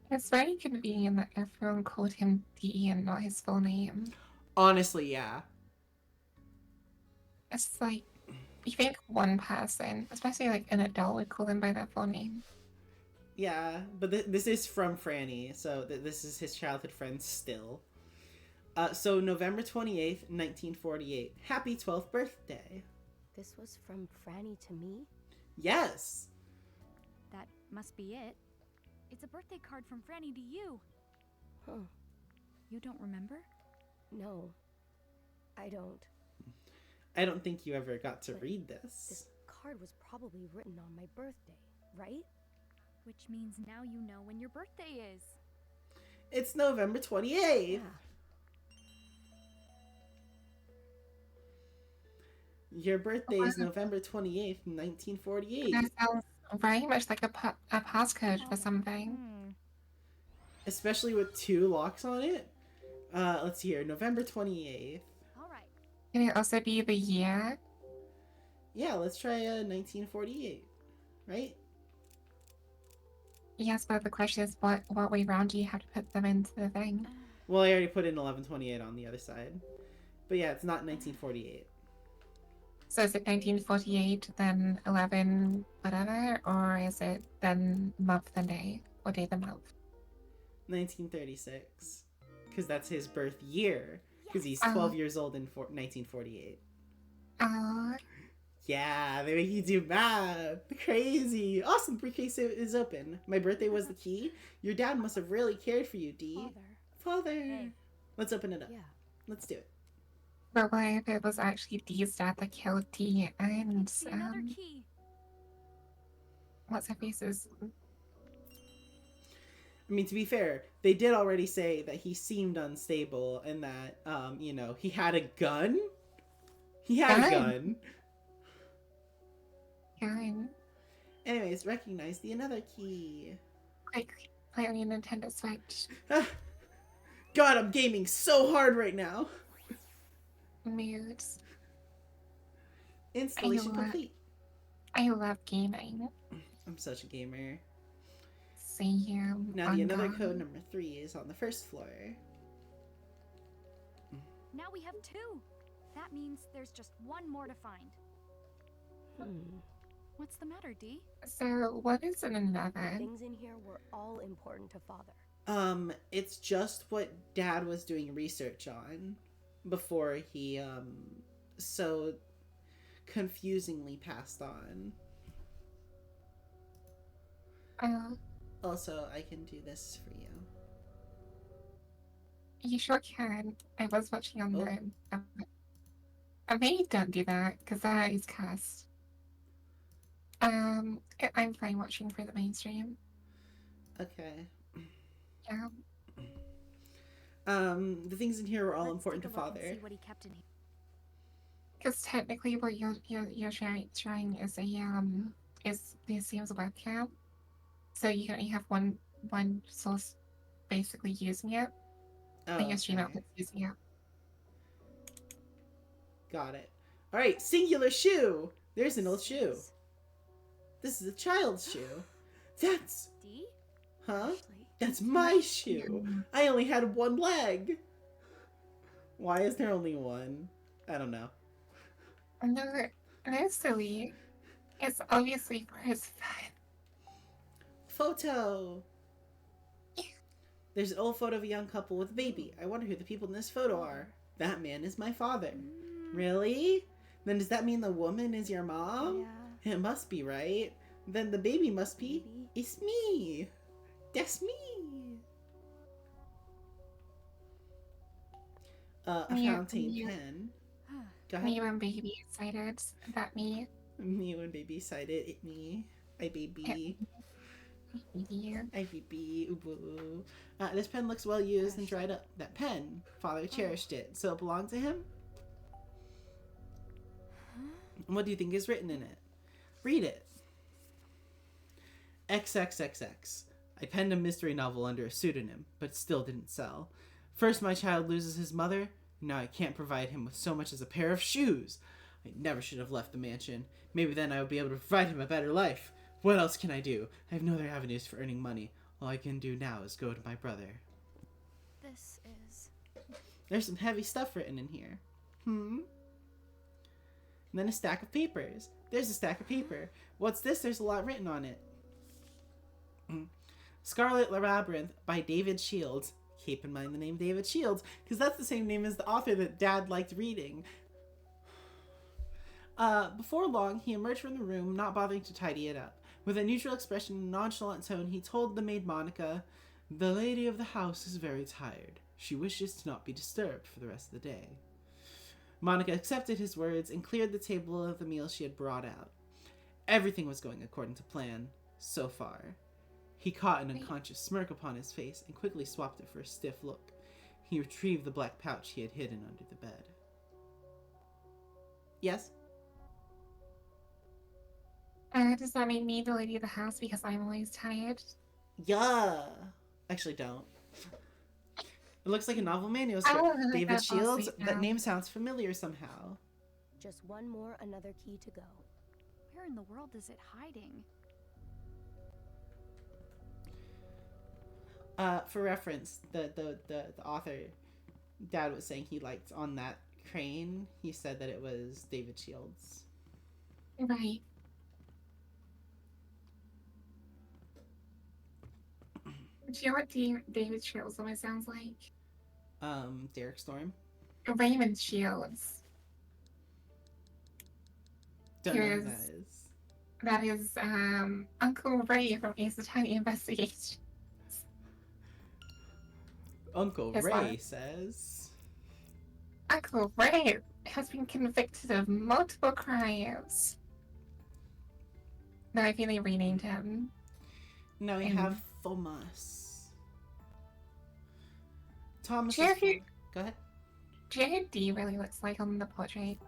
It's very convenient that everyone called him D and not his full name. Honestly, yeah. It's like, you think one person, especially like an adult, would call him by their full name. Yeah, but this is from Franny, so this is his childhood friend still. So November 28th, 1948. Happy 12th birthday. This was from Franny to me? Yes. That must be it. It's a birthday card from Franny to you. Huh. You don't remember? No. I don't. I don't think you ever got to But read This this. card was probably written on my birthday, right? Which means now you know when your birthday is. It's November 28th. Your birthday is November 28th, 1948. That sounds very much like a passcode for something. Hmm. Especially with 2 locks on it. Let's see here. November 28th. All right. Can it also be the year? Yeah, let's try 1948. Right? Yes, but the question is what way round do you have to put them into the thing? Well, I already put in 1128 on the other side. But yeah, it's not 1948. So is it 1948, then 11, whatever, or is it then month and day, or day the month? 1936. Because that's his birth year. Because he's Yes. 12 years old in 1948. Oh, Yeah, they make you do math. Crazy. Awesome, briefcase is open. My birthday was the key. Your dad must have really cared for you, D. Father. Hey. Let's open it up. Yeah. Let's do it. but what if it was actually Dee's dad that killed Dee and, See another key. what's her face's? I mean, to be fair, they did already say that he seemed unstable and that, he had a gun. He had a gun. Gun. Anyways, recognize the another key. Like, play on your Nintendo Switch. God, I'm gaming so hard right now. Moods. Installation complete. I love gaming. I'm such a gamer. Same. Now the another code number 3 is on the first floor. Now we have 2. That means there's just one more to find. What's the matter, Dee? So, what is in another? Things in here were all important to Father. It's just what Dad was doing research on before he, so confusingly passed on. Also, I can do this for you. You sure can. I was watching on the... maybe don't do that, because that is cursed. I'm fine watching for the mainstream. Okay. Yeah. The things in here were all Let's important to take a look and Father. see what he kept in here. Because technically what you're trying is is the museum's webcam. So you can only have one source basically using it. And your stream outlet's using it. Got it. Alright, singular shoe! There's an old shoe. This is a child's shoe. That's... Dee? Huh? That's my shoe! I only had one leg! Why is there only one? I don't know. No, silly. It's obviously for his fun. Photo! There's an old photo of a young couple with a baby. I wonder who the people in this photo are. That man is my father. Really? Then does that mean the woman is your mom? Yeah. It must be, right? Then the baby must be... It's me! That's me! A fountain pen. Go ahead. Me when baby excited. That me. Me when baby excited. It me. I baby. Yeah. I baby. Ooh, boo. This pen looks well used and dried up. That pen. Father cherished it. So it belonged to him? What do you think is written in it? Read it. XXXX. I penned a mystery novel under a pseudonym, but still didn't sell. First my child loses his mother, and now I can't provide him with so much as a pair of shoes. I never should have left the mansion. Maybe then I would be able to provide him a better life. What else can I do? I have no other avenues for earning money. All I can do now is go to my brother. This is... There's some heavy stuff written in here. And then a stack of papers. There's a stack of paper. What's this? There's a lot written on it. Scarlet Labyrinth by David Shields. Keep in mind the name David Shields, because that's the same name as the author that Dad liked reading. Before long, he emerged from the room, not bothering to tidy it up. With a neutral expression and nonchalant tone, he told the maid Monica, "The lady of the house is very tired. She wishes to not be disturbed for the rest of the day." Monica accepted his words and cleared the table of the meal she had brought out. Everything was going according to plan, so far. He caught an unconscious smirk upon his face and quickly swapped it for a stiff look. He retrieved the black pouch he had hidden under the bed. Yes? Does that make me the lady of the house because I'm always tired? Yeah. Actually, don't. It looks like a novel manuscript. David that Shields? possibly, That name sounds familiar somehow. Just one more, another key to go. Where in the world is it hiding? For reference, the author, Dad was saying he liked on that crane, he said that it was David Shields. Right. Do you know what David Shields always sounds like? Derek Storm? Raymond Shields. Don't know who that is. That is Uncle Ray from Ace Attorney Investigation. Uncle His Ray life. says... Uncle Ray has been convicted of multiple crimes. Now I feel they renamed him. Now we have Thomas. Thomas Jerry- is... Go ahead. Jared D really looks like on the portrait.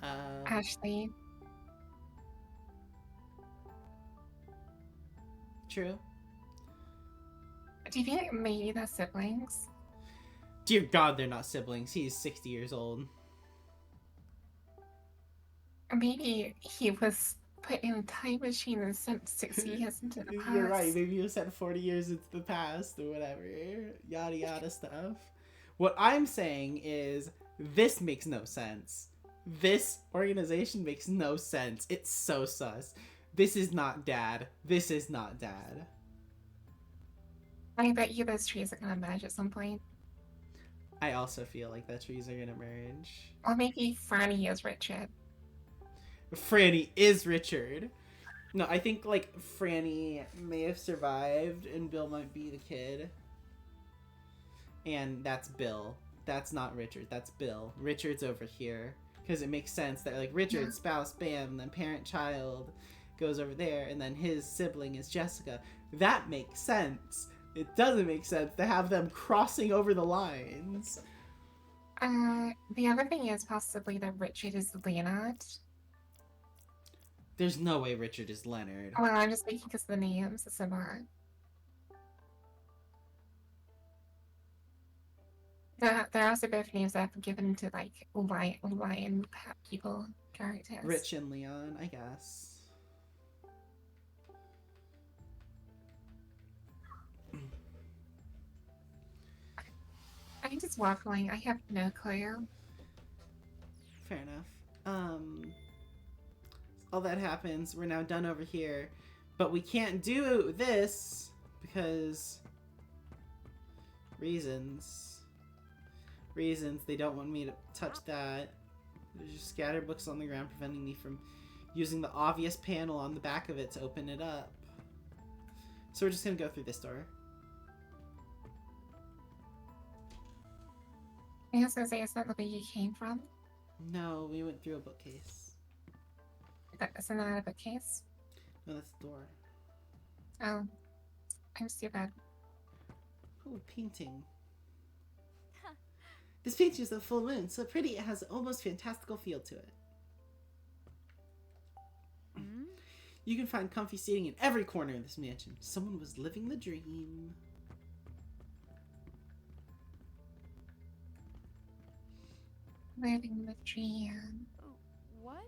Ashley. True. Do you think maybe they're siblings? Dear God, they're not siblings. He's 60 years old. Or maybe he was put in a time machine and sent 60 years into the past. You're right. Maybe he was sent 40 years into the past or whatever. Yada yada stuff. What I'm saying is, this makes no sense. This organization makes no sense. It's so sus. This is not Dad. This is not Dad. I bet you those trees are gonna merge at some point. I also feel like the trees are gonna merge. Or maybe Franny is Richard. Franny is Richard. No, I think like Franny may have survived and Bill might be the kid. And that's Bill. That's not Richard. That's Bill. Richard's over here. Because it makes sense that like Richard, spouse, bam, and then parent, child goes over there, and then his sibling is Jessica. That makes sense. It doesn't make sense to have them crossing over the lines. The other thing is possibly that Richard is Leonard. There's no way Richard is Leonard. Well, I'm just thinking because the names are similar. They're also both names that have given to like lion people characters. Rich and Leon, I guess. I'm just waffling. I have no clue. Fair enough. All that happens. We're now done over here. But we can't do this because reasons. They don't want me to touch that. There's just scattered books on the ground preventing me from using the obvious panel on the back of it to open it up. So we're just gonna go through this door. I was gonna say, is that the way you came from? No, we went through a bookcase. Isn't that a bookcase? No, that's the door. Oh, I'm stupid. Oh, painting. This painting is the full moon, so pretty it has an almost fantastical feel to it. You can find comfy seating in every corner of this mansion. Someone was living the dream. Living the dream. What?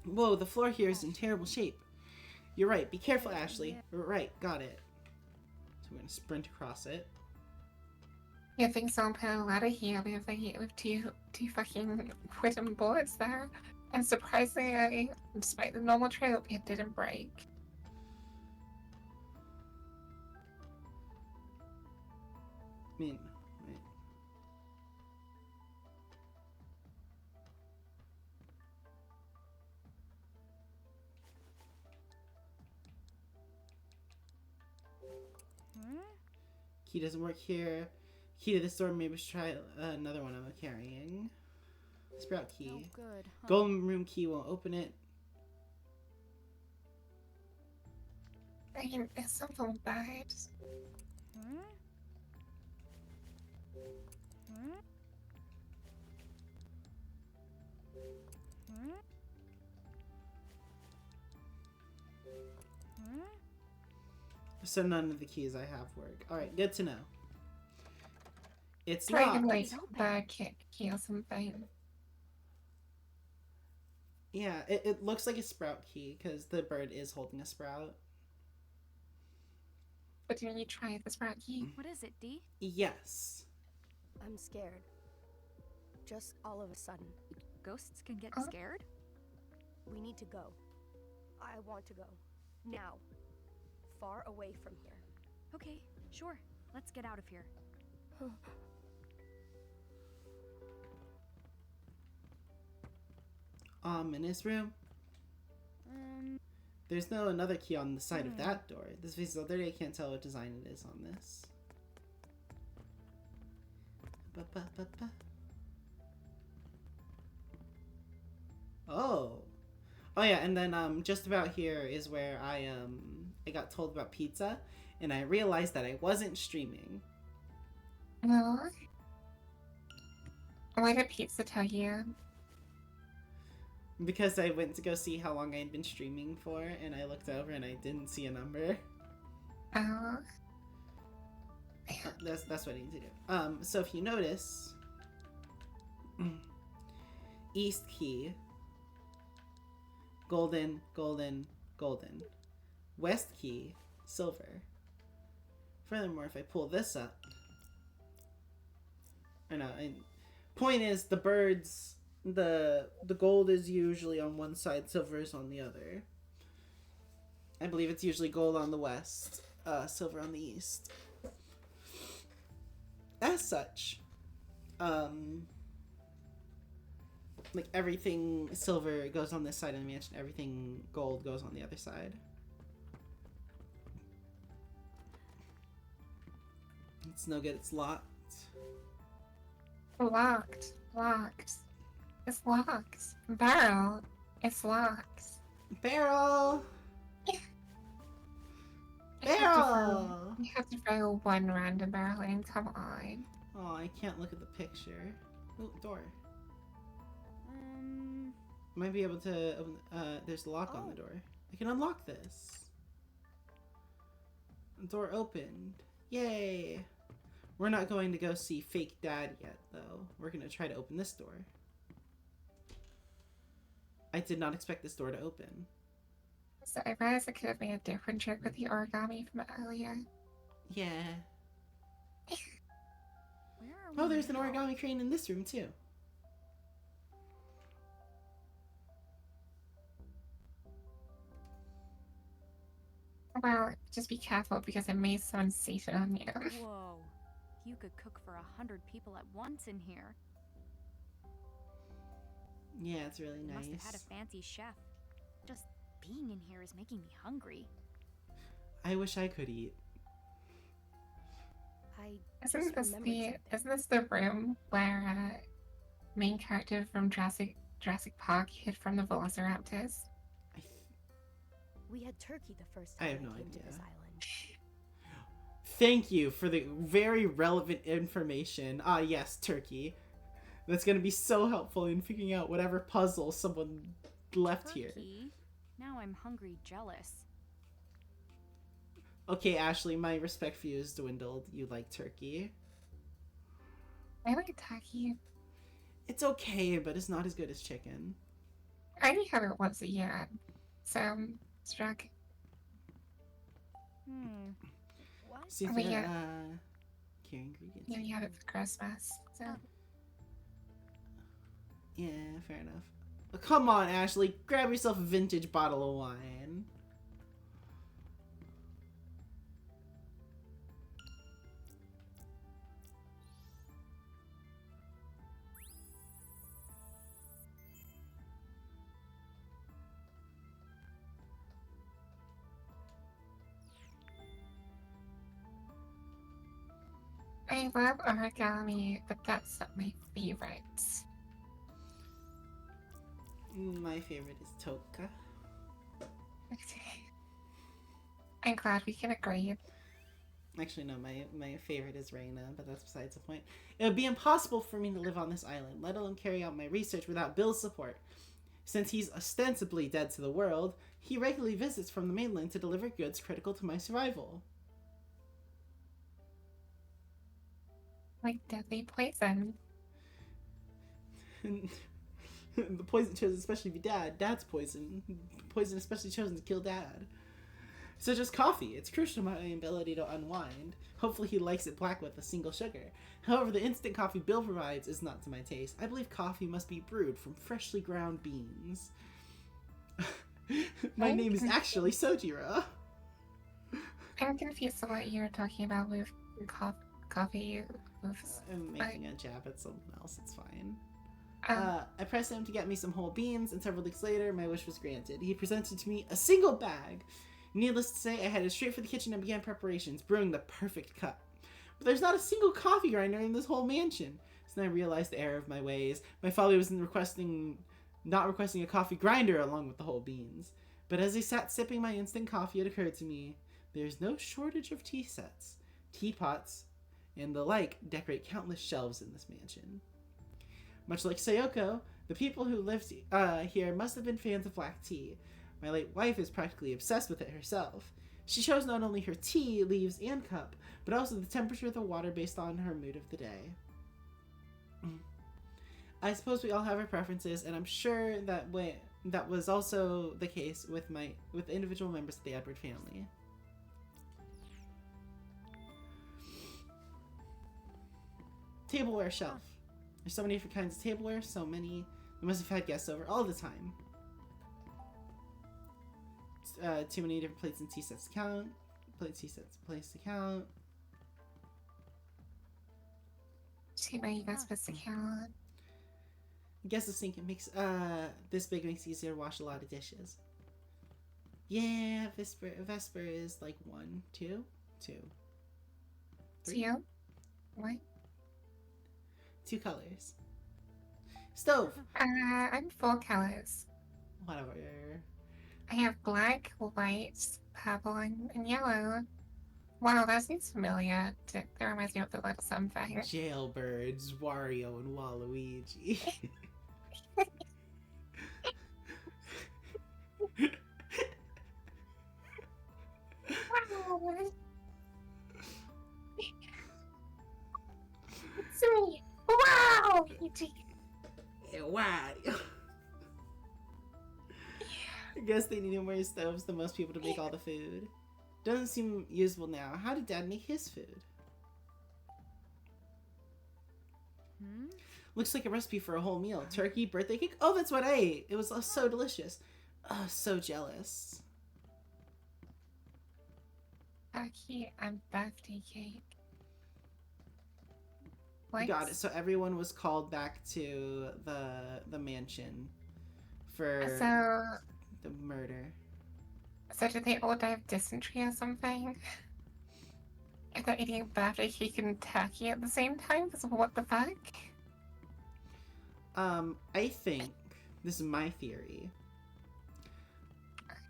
Whoa, the floor here is in terrible shape. You're right. Be careful, Ashley. Right, got it. So we're gonna sprint across it. Yeah, things don't put a ladder here with two fucking wooden boards there. And surprisingly, despite the normal trope, it didn't break. I mean, wait. Key doesn't work here. Key to this door. Maybe we should try another one I'm carrying. Sprout key. Oh, good. Huh? Golden room key won't open it. I mean, there's something bad. So none of the keys I have work. Alright, good to know. It's Try locked. like the key or something. Yeah, it looks like a sprout key because the bird is holding a sprout. But didn't you try the sprout key? What is it, Dee? Yes. I'm scared. Just all of a sudden. Ghosts can get scared? We need to go. I want to go. Now. Far away from here. Okay, sure. Let's get out of here. Ominous room. There's no another key on the side of that door. This faces the other day. I can't tell what design it is on this. Oh. Oh yeah, and then just about here is where I got told about pizza, and I realized that I wasn't streaming. No. Why did pizza tell you? Because I went to go see how long I had been streaming for, and I looked over and I didn't see a number. Oh. That's what I need to do. So if you notice, East key, golden, golden, golden. West key, silver. Furthermore, if I pull this up, I know. Point is, the birds, the gold is usually on one side, silver is on the other. I believe it's usually gold on the west, silver on the east. As such, like everything silver goes on this side of the mansion, everything gold goes on the other side. It's no good, it's locked. Locked. Locked. It's locked. Barrel. It's locked. Barrel! Barrel! You have to throw one random barrel in, come on. Oh, I can't look at the picture. Ooh, door. Might be able to open, there's a lock on the door. I can unlock this. Door opened. Yay! We're not going to go see fake dad yet, though. We're gonna try to open this door. I did not expect this door to open. So I realized I could have made a different trick with the origami from earlier. Yeah. Where are Oh, we there's an now? origami crane in this room, too. Well, just be careful because it may sound Satan on you. Whoa. You could cook for 100 people at once in here. Yeah, it's really You nice. must have had a fancy chef. Just being in here is making me hungry. I wish I could eat. I Isn't this remembered the something. isn't this the room where main character from Jurassic Park hid from the Velociraptors? I th- We had turkey the first I time have no came to idea. this island. Thank you for the very relevant information. Ah, yes, turkey. That's gonna be so helpful in figuring out whatever puzzle someone left here. Turkey? Now I'm hungry jealous. Okay, Ashley, my respect for you has dwindled. You like turkey. I like turkey. It's okay, but it's not as good as chicken. I only have it once a year, so I'm struck. What? See if Oh, there yeah. care ingredients. Yeah, you have it for Christmas. So Yeah, fair enough. Oh, come on, Ashley. Grab yourself a vintage bottle of wine. I love origami, but that's not my favorite. My favorite is Toka. I'm glad we can agree. Actually, no, my favorite is Reina, but that's besides the point. It would be impossible for me to live on this island, let alone carry out my research without Bill's support. Since he's ostensibly dead to the world, he regularly visits from the mainland to deliver goods critical to my survival. Like deadly poison. The poison chosen especially to be Dad's poison. Poison especially chosen to kill Dad. Such as coffee. It's crucial to my ability to unwind. Hopefully he likes it black with a single sugar. However, the instant coffee Bill provides is not to my taste. I believe coffee must be brewed from freshly ground beans. My name is actually Sojiro. I'm confused about what you're talking about with coffee. I'm making a jab at someone else, it's fine. Um, I pressed him to get me some whole beans, and several weeks later, my wish was granted. He presented to me a single bag. Needless to say, I headed straight for the kitchen and began preparations, brewing the perfect cup. But there's not a single coffee grinder in this whole mansion. So then I realized the error of my ways. My father was not requesting a coffee grinder along with the whole beans. But as I sat sipping my instant coffee, it occurred to me, there's no shortage of tea sets, teapots, and the like decorate countless shelves in this mansion. Much like Sayoko, the people who lived here must have been fans of black tea. My late wife is practically obsessed with it herself. She shows not only her tea, leaves, and cup, but also the temperature of the water based on her mood of the day. I suppose we all have our preferences, and I'm sure that that was also the case with the individual members of the Edward family. Tableware shelf. There's so many different kinds of tableware, so many. We must have had guests over all the time. Too many different plates and tea sets to count. Plates, tea sets, place to count. Too many vespers to count. I guess the sink makes this big makes it easier to wash a lot of dishes. Yeah, Vesper is like 1, 2, 2, 3. 2? What? 2 colors. Stove. I'm 4 colors. Whatever. I have black, white, purple, and yellow. Wow, that seems familiar. That reminds me of the little something. Jailbirds, Wario, and Waluigi. Wow. Sweet. Wow. Wario. I guess they needed more stoves than most people to make all the food. Doesn't seem usable now. How did Dad make his food? Looks like a recipe for a whole meal. Turkey, birthday cake. Oh, that's what I ate. It was so delicious. Oh, so jealous. Turkey and birthday cake. What? Got it. So everyone was called back to the mansion for the murder. So did they all die of dysentery or something? If they're eating birthday cake and turkey at the same time? So what the fuck? I think this is my theory.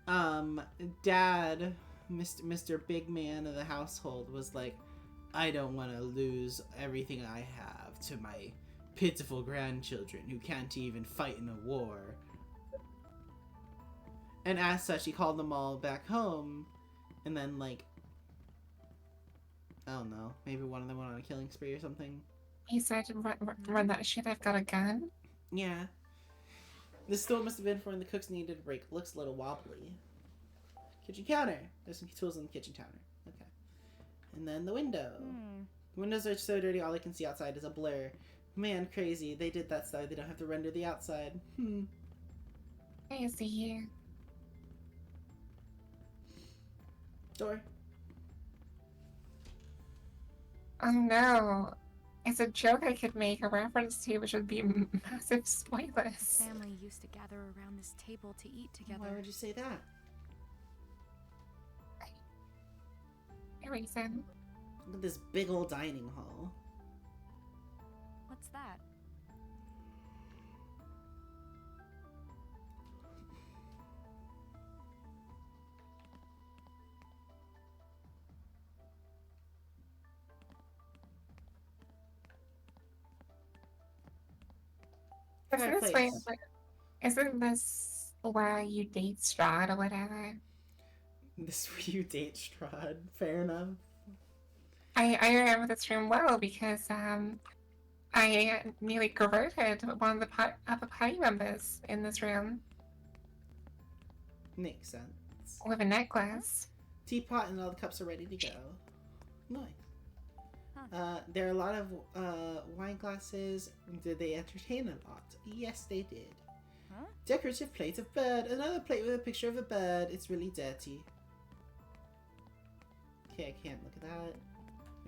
Dad, Mr. Big Man of the household, was like, I don't want to lose everything I have to my pitiful grandchildren who can't even fight in a war. And as such, he called them all back home, and then, like, I don't know, maybe one of them went on a killing spree or something. He said, run that shit, I've got a gun. Yeah. This stove must have been for when the cooks needed a break. Looks a little wobbly. Kitchen counter. There's some tools on the kitchen counter. Okay. And then the window. The windows are so dirty, all I can see outside is a blur. Man, crazy. They did that so they don't have to render the outside. I see you. Door. Oh no. It's a joke I could make a reference to, which would be massive spoilers. Family used to gather around this table to eat together. Why would you say that? No reason. Look at this big old dining hall. What's that? Isn't this where you date Strahd or whatever? This where you date Strahd. Fair enough. I remember this room well because I nearly converted one of the other party members in this room Makes sense. with a necklace. Teapot and all the cups are ready to go. Nice. Huh. There are a lot of wine glasses. Did they entertain a lot? Yes, they did. Huh? Decorative plate of bird. Another plate with a picture of a bird. It's really dirty. Okay, I can't look at that.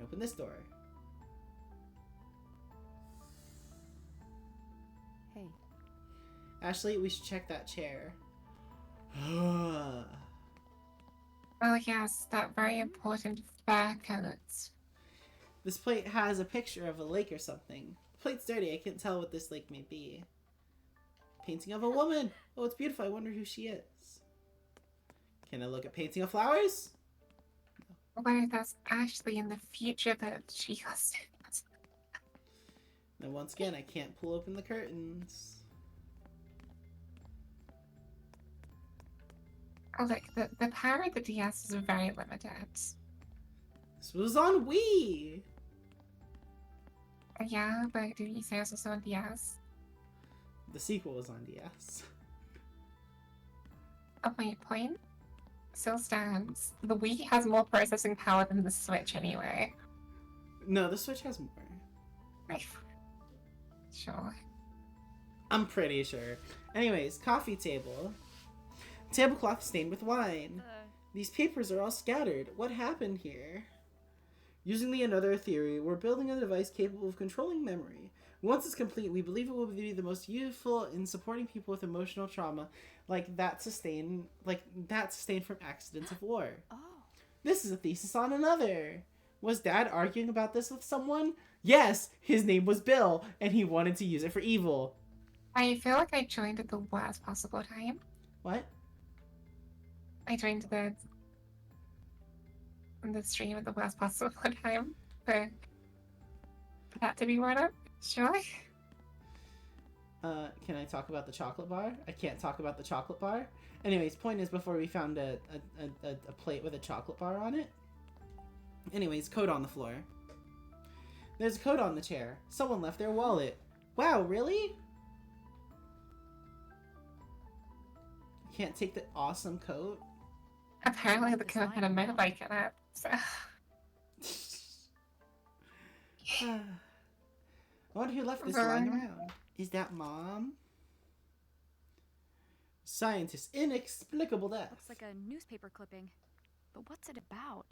Open this door. Hey. Ashley, we should check that chair. Well, yes, that very important fur coat. This plate has a picture of a lake or something. The plate's dirty. I can't tell what this lake may be. Painting of a woman. Oh, it's beautiful. I wonder who she is. Can I look at painting of flowers? Well, that's Ashley in the future, but she has. Then once again, I can't pull open the curtains. Oh, look, the power of the DS is very limited. This was on Wii. Yeah, but did you say it was also on DS? The sequel was on DS. Oh, my point still stands. The Wii has more processing power than the Switch anyway. No, the Switch has more. Sure. I'm pretty sure. Anyways, coffee table. Tablecloth stained with wine. These papers are all scattered. What happened here? Using the another theory, we're building a device capable of controlling memory. Once it's complete, we believe it will be the most useful in supporting people with emotional trauma, like that sustained from accidents of war. Oh. This is a thesis on another. Was Dad arguing about this with someone? Yes, his name was Bill, and he wanted to use it for evil. I feel like I joined at the worst possible time. What? I joined the stream at the worst possible time for that to be brought up. Sure. Can I talk about the chocolate bar? I can't talk about the chocolate bar. Anyways, point is, before we found a plate with a chocolate bar on it. Anyways, coat on the floor. There's a coat on the chair. Someone left their wallet. Wow, really? Can't take the awesome coat? Apparently the coat had a motorbike in it, so... I wonder who left this lying around. Is that Mom? Scientist, inexplicable death. Looks like a newspaper clipping. But what's it about?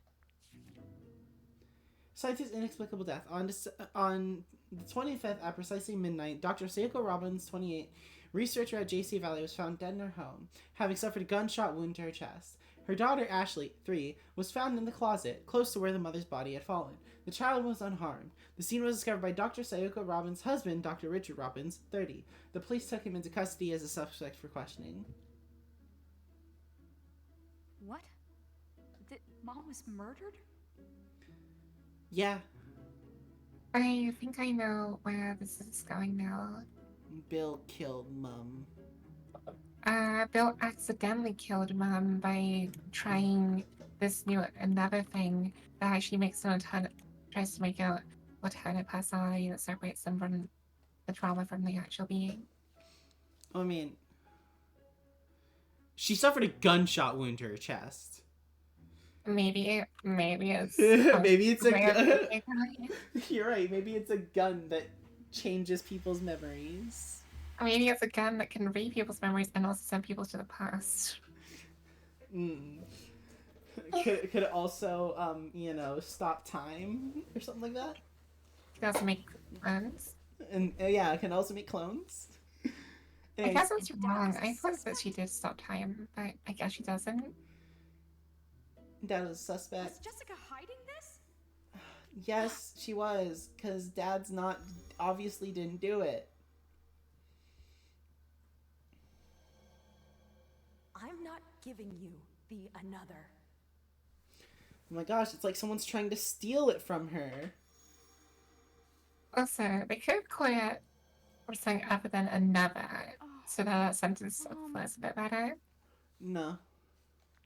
Scientist, inexplicable death. On the 25th at precisely midnight, Dr. Sayoko Robbins, 28, researcher at JC Valley, was found dead in her home, having suffered a gunshot wound to her chest. Her daughter, Ashley, 3, was found in the closet, close to where the mother's body had fallen. The child was unharmed. The scene was discovered by Dr. Sayoko Robbins' husband, Dr. Richard Robbins, 30. The police took him into custody as a suspect for questioning. What? Mom was murdered? Yeah. I think I know where this is going now. Bill killed Mom. Bill accidentally killed Mom by trying this new another thing that actually makes an tries to make an alternate personality that separates them from the trauma from the actual being. I mean, she suffered a gunshot wound to her chest. Maybe it's Maybe it's a gun. gun. You're right. Maybe it's a gun that changes people's memories. Maybe it's a gun that can read people's memories and also send people to the past. Could it also, stop time or something like that? It doesn't make clones. And yeah, it can also make clones. I guess it's wrong. I thought that she did stop time, but I guess she doesn't. Dad was a suspect. Was Jessica hiding this? Yes, she was, because Dad's obviously didn't do it. I'm not giving you the another. Oh my gosh, it's like someone's trying to steal it from her. Also, they could call it or something other than another, so that sentence flows a bit better. No.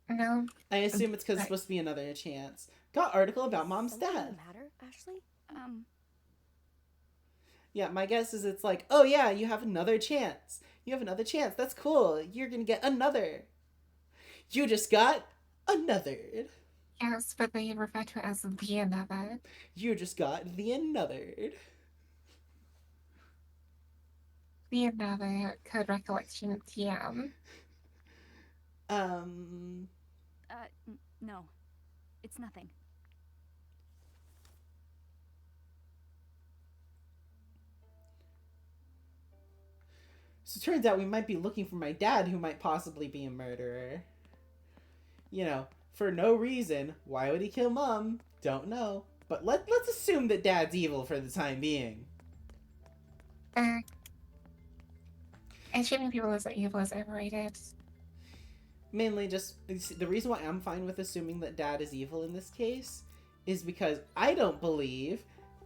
No. I assume it's because it's supposed to be another chance. Got article about Mom's death. Matter, Ashley? Yeah, my guess is it's like, oh yeah, you have another chance. You have another chance. That's cool. You're gonna get another. You just got another. Yes, but they refer to it as the another. You just got the another. The another code recollection TM. No. It's nothing. So it turns out we might be looking for my dad, who might possibly be a murderer. You know, for no reason. Why would he kill Mom? Don't know. But let's assume that Dad's evil for the time being. Assuming people as evil is overrated. Mainly just, the reason why I'm fine with assuming that Dad is evil in this case is because I don't believe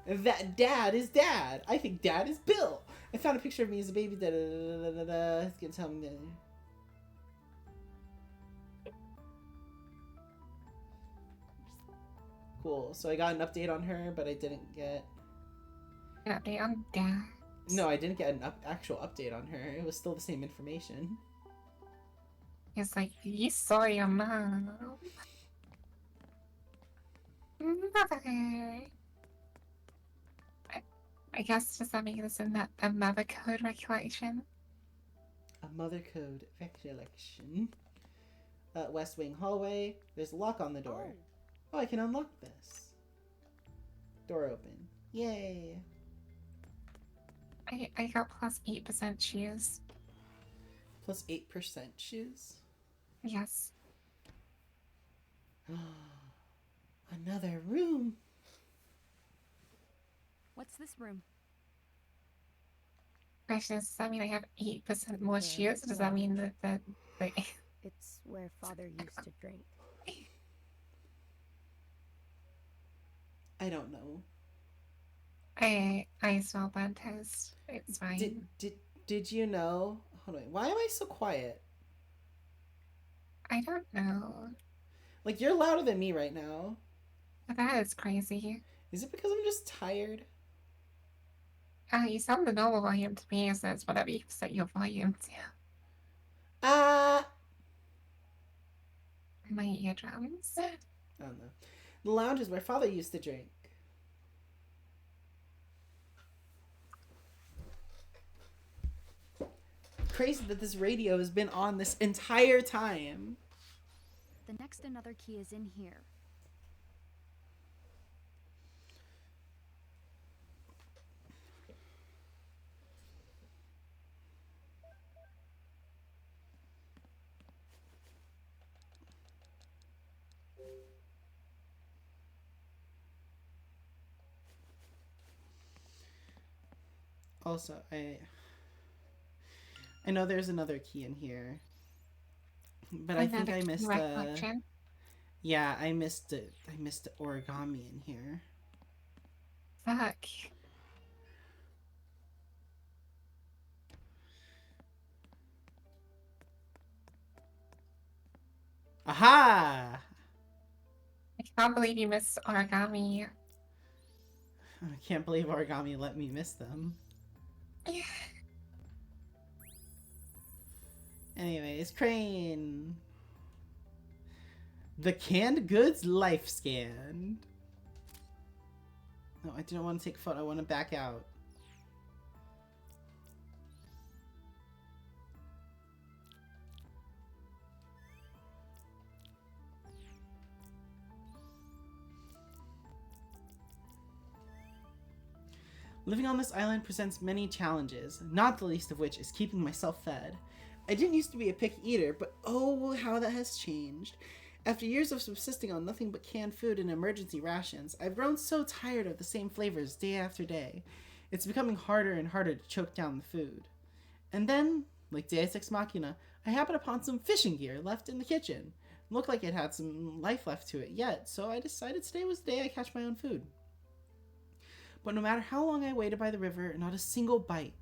that Dad is Dad. I think Dad is Bill. I found a picture of me as a baby. It's gonna tell me cool. So I got an update on her, but I didn't get... An update on Dad. No, I didn't get an actual update on her. It was still the same information. It's like, you saw your mom. Mother. I guess, does that make this in that a mother code recollection? A mother code recollection. West Wing hallway. There's a lock on the door. Oh, I can unlock this. Door open. Yay. I got plus 8% choose. Plus 8% shoes. Yes. Another room. What's this room? Question is, does that mean I have 8% more shoes? Or does that mean that It's where Father used to drink. I don't know. I smell burnt toast. It's fine. Did you know? Hold on. Why am I so quiet? I don't know. Like, you're louder than me right now. That is crazy. Is it because I'm just tired? You sound the normal volume to me, so it's whatever you set your volume to. My eardrums. I don't know. The lounge is where Father used to drink. Crazy that this radio has been on this entire time. The next another key is in here. Also, I know there's another key in here, but I think I missed yeah, I missed it. I missed origami in here. Fuck. Aha! I can't believe you missed origami. I can't believe origami let me miss them. Yeah. Anyways, Crane. The canned goods life scan. No, I didn't want to take a photo. I want to back out. Living on this island presents many challenges, not the least of which is keeping myself fed. I didn't used to be a picky eater, but oh, how that has changed. After years of subsisting on nothing but canned food and emergency rations, I've grown so tired of the same flavors day after day. It's becoming harder and harder to choke down the food. And then, like Deus Ex Machina, I happened upon some fishing gear left in the kitchen. It looked like it had some life left to it yet, so I decided today was the day I catch my own food. But no matter how long I waited by the river, not a single bite.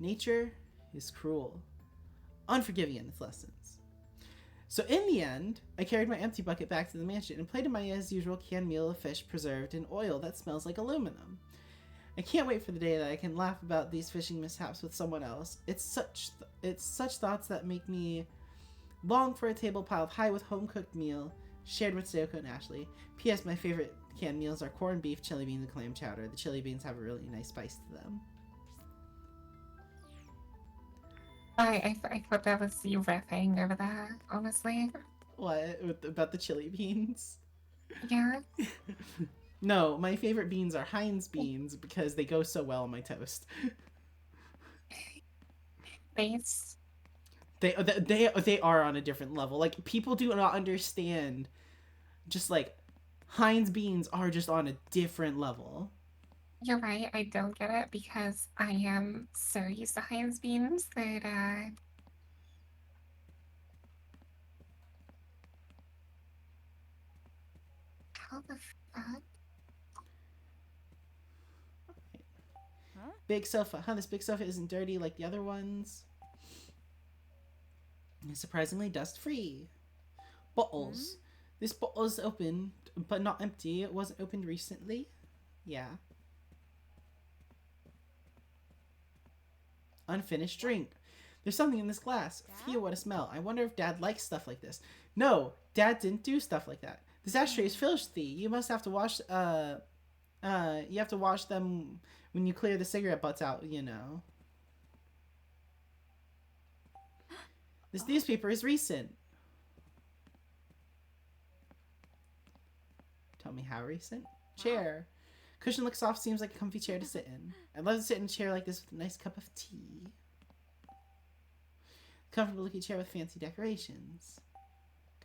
Nature is cruel, unforgiving in its lessons. So in the end, I carried my empty bucket back to the mansion and plated my as usual canned meal of fish preserved in oil that smells like aluminum. I can't wait for the day that I can laugh about these fishing mishaps with someone else. It's such thoughts that make me long for a table piled high with home-cooked meal shared with Sayoko and Ashley. P.S. My favorite canned meals are corned beef, chili beans, and clam chowder. The chili beans have a really nice spice to them. I thought that was you riffing over that, honestly. What? About the chili beans? Yeah. No, my favorite beans are Heinz beans because they go so well on my toast. Base. They are on a different level. Like, people do not understand. Just like Heinz beans are just on a different level. You're right, I don't get it because I am so used to Heinz beans that how the fuck? Big sofa. This big sofa isn't dirty like the other ones. It's surprisingly dust-free. Bottles. This bottle is open, but not empty. It wasn't opened recently. Yeah. Unfinished drink. There's something in this glass. Phew, what a smell. I wonder if Dad likes stuff like this. No, Dad didn't do stuff like that. This ashtray is filthy. You must have to wash, you have to wash them when you clear the cigarette butts out, you know. This newspaper is recent. Tell me how recent. Chair. Cushion looks soft, seems like a comfy chair to sit in. I'd love to sit in a chair like this with a nice cup of tea. Comfortable looking chair with fancy decorations.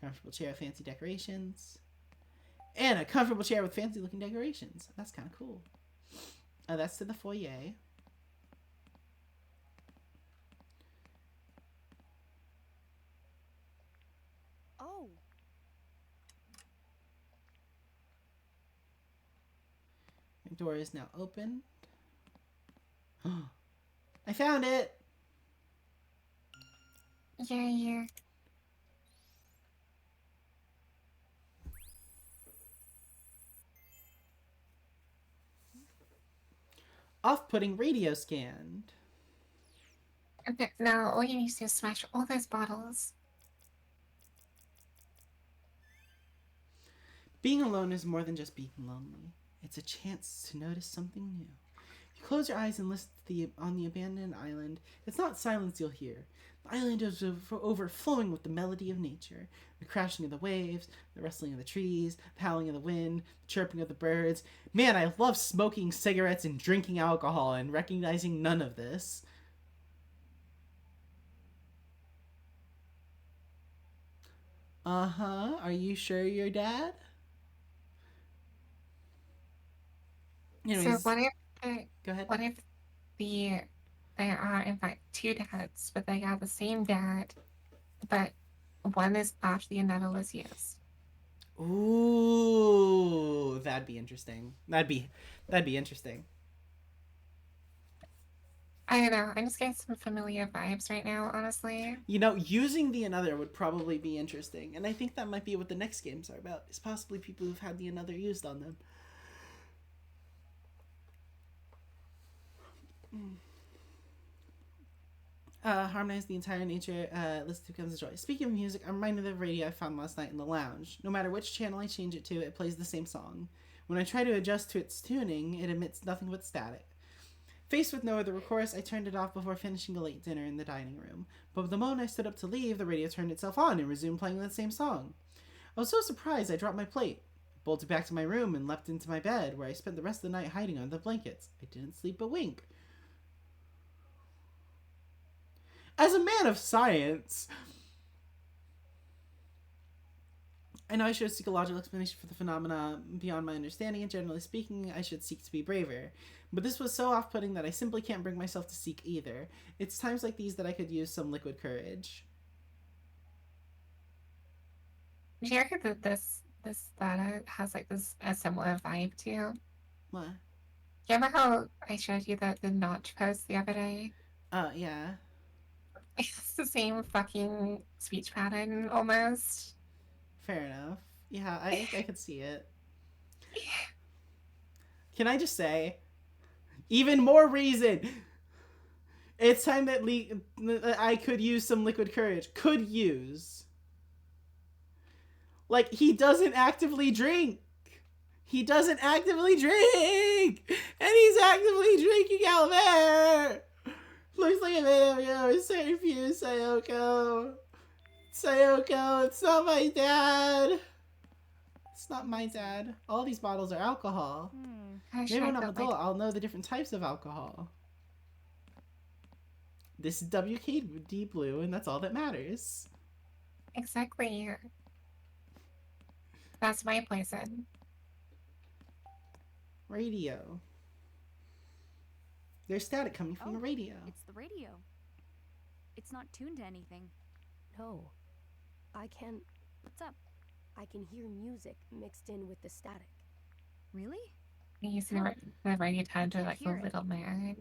Comfortable chair with fancy decorations. And a comfortable chair with fancy looking decorations. That's kind of cool. That's to the foyer. Oh. The door is now open. I found it! Yeah. Off-putting radio scanned. Okay, now all you need to do is smash all those bottles. Being alone is more than just being lonely. It's a chance to notice something new. If you close your eyes and listen to on the abandoned island, it's not silence you'll hear. The island is overflowing with the melody of nature. The crashing of the waves, the rustling of the trees, the howling of the wind, the chirping of the birds. Man, I love smoking cigarettes and drinking alcohol and recognizing none of this. Uh-huh. Are you sure you're Dad? Anyways, So what if go ahead. what if there are in fact two dads, but they are the same dad, but one is after the another was used? Ooh, that'd be interesting. That'd be interesting. I don't know. I'm just getting some familiar vibes right now, honestly. You know, using the another would probably be interesting, and I think that might be what the next games are about. Is possibly people who've had the another used on them. Harmonize the entire nature, listen to becomes a joy. Speaking of music, I'm reminded of the radio I found last night in the lounge. No matter which channel I change it to, it plays the same song. When I try to adjust to its tuning, it emits nothing but static. Faced with no other recourse, I turned it off before finishing a late dinner in the dining room. But the moment I stood up to leave, the radio turned itself on and resumed playing that same song. I was so surprised I dropped my plate, bolted back to my room, and leapt into my bed, where I spent the rest of the night hiding under the blankets. I didn't sleep a wink. As a man of science, I know I should seek a logical explanation for the phenomena beyond my understanding, and generally speaking, I should seek to be braver. But this was so off-putting that I simply can't bring myself to seek either. It's times like these that I could use some liquid courage. Do you reckon that this data has like a similar vibe to you? What? You remember how I showed you the notch post the other day? Yeah. It's the same fucking speech pattern almost. Fair enough. Yeah, I could see it. Can I just say, even more reason. It's time that I could use some liquid courage. Could use. Like, he doesn't actively drink. He doesn't actively drink! And he's actively drinking out there! Looks like a video. Save you, Sayoko. Sayoko, it's not my dad. It's not my dad. All these bottles are alcohol. Maybe when I'm an adult, I'll know the different types of alcohol. This is WKD Blue, and that's all that matters. Exactly. That's my poison. Radio. There's static coming from the radio. It's the radio. It's not tuned to anything. No. I can What's up? hear music mixed in with the static. Really? You see the radio turned to like a hear it. little man.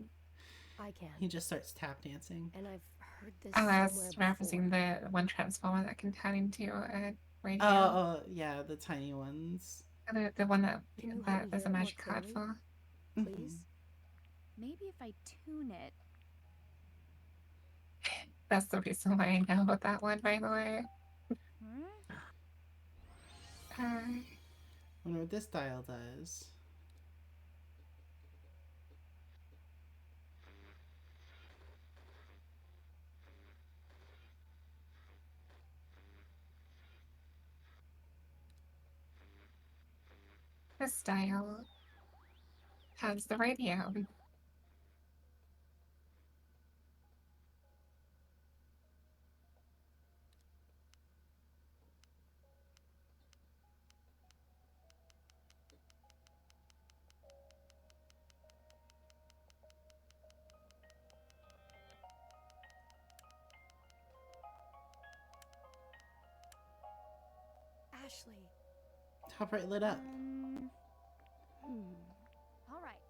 I can. He just starts tap dancing. And I've heard this Oh, somewhere that's before. referencing the one transformer that can turn into a radio. Oh, yeah, the tiny ones. The one that, Can you help that me there's a hear it more magic card clearly? for. Please? Maybe if I tune it. That's the reason why I know about that one, by the way. Hmm? Uh, Wonder what this dial does. this style has the radio. Ashley. Top right lit up. All right.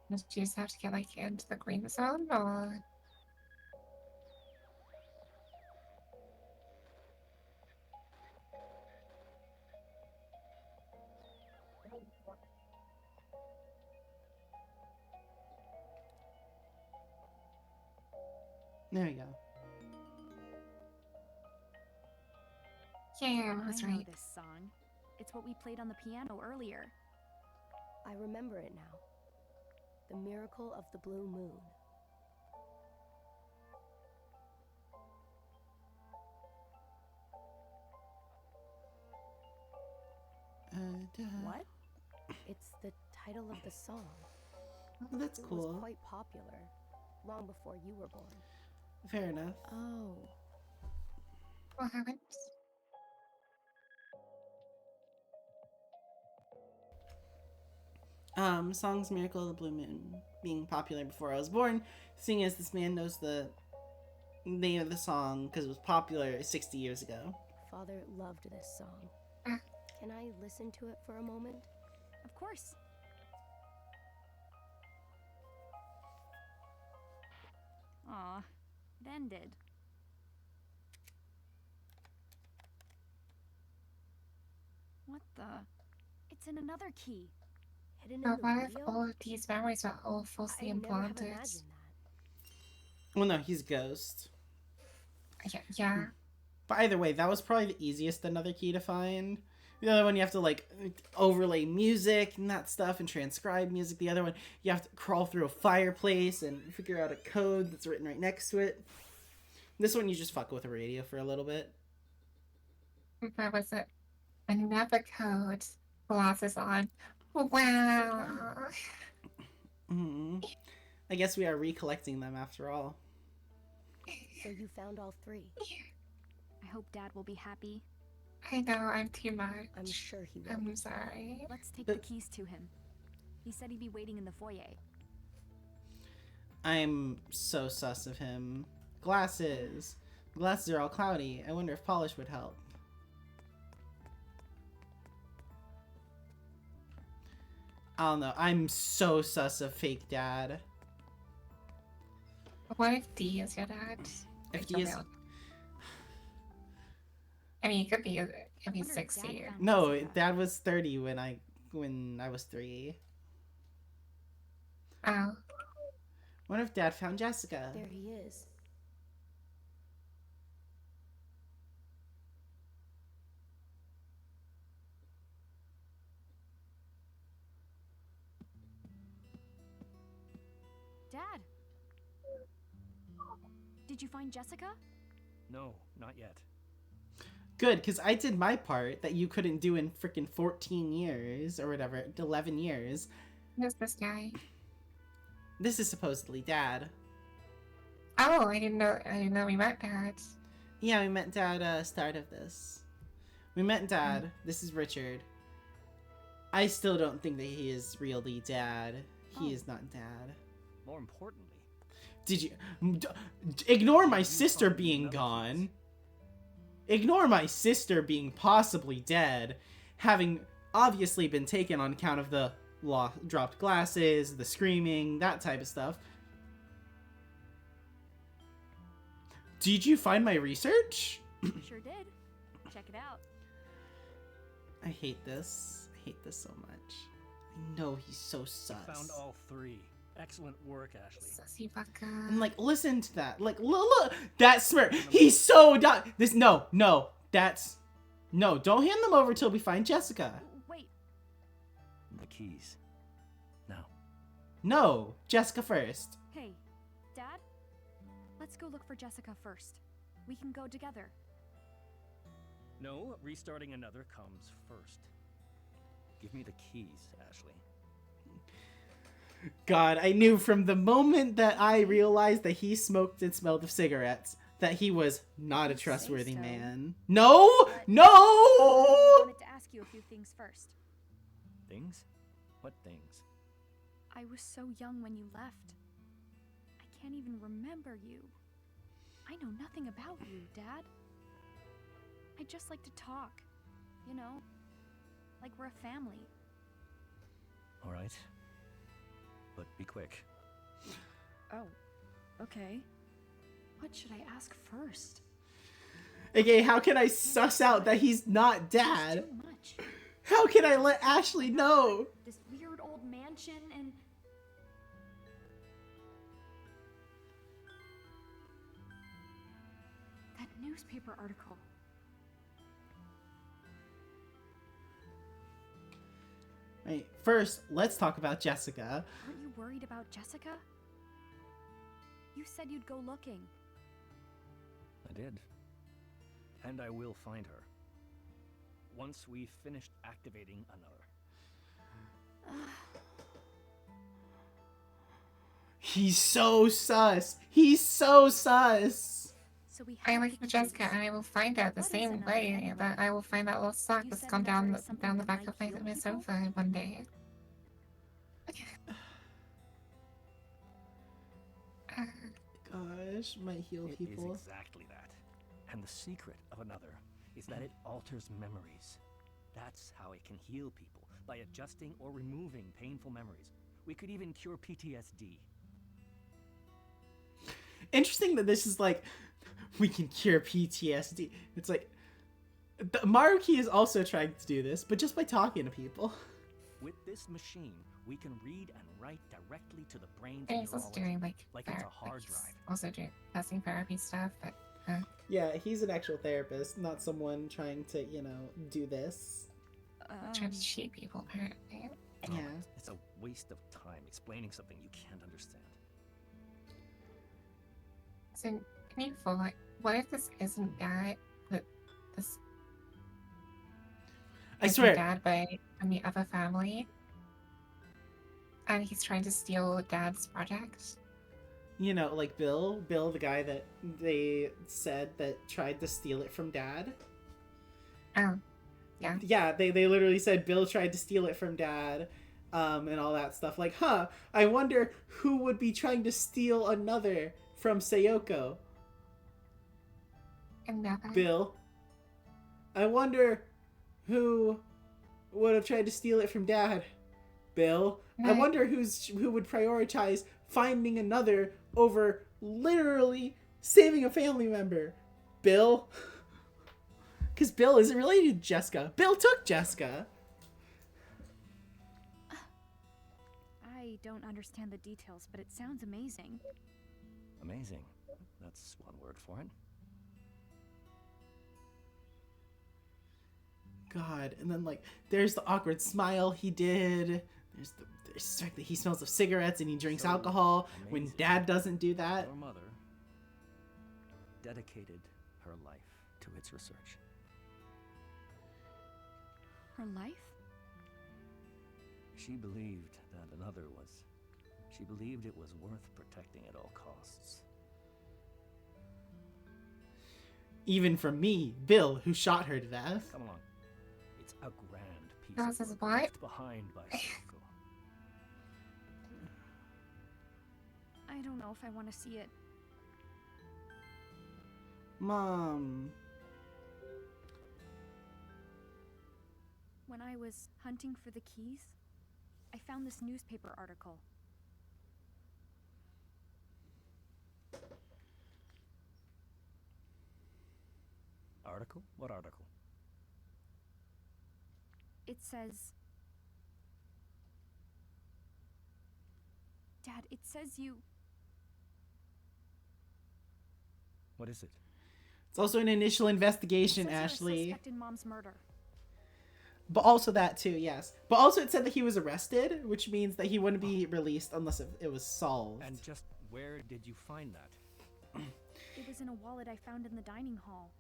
Does you just have to get like into the green zone, or There we go. yeah, that's I know right. this song. It's what we played on the piano earlier. I remember it now. The Miracle of the Blue Moon. What? It's the title of the song. Oh, that's It cool. was quite popular, long before you were born. Fair enough. Oh. What happened? Song's Miracle of the Blue Moon being popular before I was born, seeing as this man knows the name of the song because it was popular 60 years ago. Father loved this song. Ah. Can I listen to it for a moment? Of course. Aw, it ended. What the? It's in another key. Hidden So in the what if radio? all of these memories were all I falsely never have implanted? imagined that. Well, no, he's Ghost. Yeah. But either way, that was probably the easiest another key to find. The other one, you have to, like, overlay music and that stuff and transcribe music. The other one, you have to crawl through a fireplace and figure out a code that's written right next to it. This one, you just fuck with a radio for a little bit. That was it. Another code. Glasses on. Wow. Hmm. I guess we are recollecting them after all. So you found all three. I hope Dad will be happy. I know I'm too much. I'm sure he will. I'm sorry. Let's take But- the keys to him. He said he'd be waiting in the foyer. I'm so sus of him. Glasses. Glasses are all cloudy. I wonder if polish would help. I don't know. I'm so sus of fake dad. What if D is your dad? If Like, D is... for real. I mean, it could be if he's Wonder if 60. Dad found No, Jessica. dad was 30 when I was 3. Oh, Wonder if dad found Jessica. There he is. Dad! Did you find Jessica? No, not yet. Good, because I did my part that you couldn't do in freaking 14 years or whatever, 11 years. who's this guy? This is supposedly dad. Oh, I didn't know we met dad. Yeah, we met dad start of this. We met dad. This is Richard. I still don't think that he is really dad. He Oh. is not dad. More importantly, Did you ignore my You sister found being another gone? Ignore my sister being possibly dead, having obviously been taken on account of the dropped glasses, the screaming, that type of stuff. Did you find my research? Sure did. Check it out. I hate this. I hate this so much. I know he's so sus. Found all 3. Excellent work, Ashley. Sussy baka. And like, listen to that. Like, look, that smirk. He's so done. No, don't hand them over till we find Jessica. Wait, The keys. Now. No, Jessica first. hey, Dad? Let's go look for Jessica first. We can go together. No, restarting another comes first. Give me the keys, Ashley. God, I knew from the moment that I realized that he smoked and smelled of cigarettes that he was not a You say trustworthy so. man. No! But No! I wanted to ask you a few things first. Things? What things? I was so young when you left. I can't even remember you. I know nothing about you, Dad. I just like to talk. You know, like we're a family. All right. But be quick. Oh, okay. What should I ask first? Okay, how can I suss out that he's not dad? Too much. How can I let Ashley know? This weird old mansion and... that newspaper article. Right, first, let's talk about Jessica. Aren't you worried about Jessica? You said you'd go looking. I did. And I will find her. Once we've finished activating another. He's so sus. He's so sus. So we I have like the Jessica, keys. and I will find out the What is same another way anyway? that I will find that little sock You that's said gone down another the, is something down the that back might of my, heal my people? sofa one day. Gosh, might heal It is people. exactly that. And the secret of another is that it alters memories. That's how it can heal people, by adjusting or removing painful memories. We could even cure PTSD. Interesting that this is like, we can cure PTSD. It's like, Maruki is also trying to do this, but just by talking to people. With this machine, we can read and write directly to the brain's And he's also neurology, doing like it's a hard he's drive. also doing testing therapy stuff, but Yeah, he's an actual therapist, not someone trying to, you know, do this. trying to cheat people apparently. Yeah. It's a waste of time explaining something you can't understand. So can you follow, like, what if this isn't dad, but this I isn't swear. dad by from the other family? And he's trying to steal dad's project? You know, like Bill, the guy that they said that tried to steal it from Dad. Oh. Yeah. Yeah, they literally said Bill tried to steal it from Dad, and all that stuff. Like, I wonder who would be trying to steal another from Sayoko. Another. Bill. I wonder who would have tried to steal it from Dad. Bill. I Right. wonder who would prioritize finding another over literally saving a family member. Bill. Because Bill isn't related to Jessica. Bill took Jessica. I don't understand the details, but it sounds amazing. Amazing. That's one word for it. God, and then like there's the awkward smile he did. There's the fact that he smells of cigarettes and he drinks So alcohol when amazing. Dad doesn't do that. Your mother dedicated her life to its research. Her life? She believed that another was... She believed it was worth protecting at all costs. Even from me, Bill, who shot her to death. Come along. It's a grand piece That was of his work wife? left behind by Sayoko. I don't know if I want to see it. Mom. When I was hunting for the keys, I found this newspaper article. Article? What article? It says... Dad, it says you... What is it? It's also an initial investigation, It says you're a Ashley. suspect in Mom's murder. But also that too, yes. But also it said that he was arrested, which means that he wouldn't be released unless it was solved. And just where did you find that? It was in a wallet I found in the dining hall.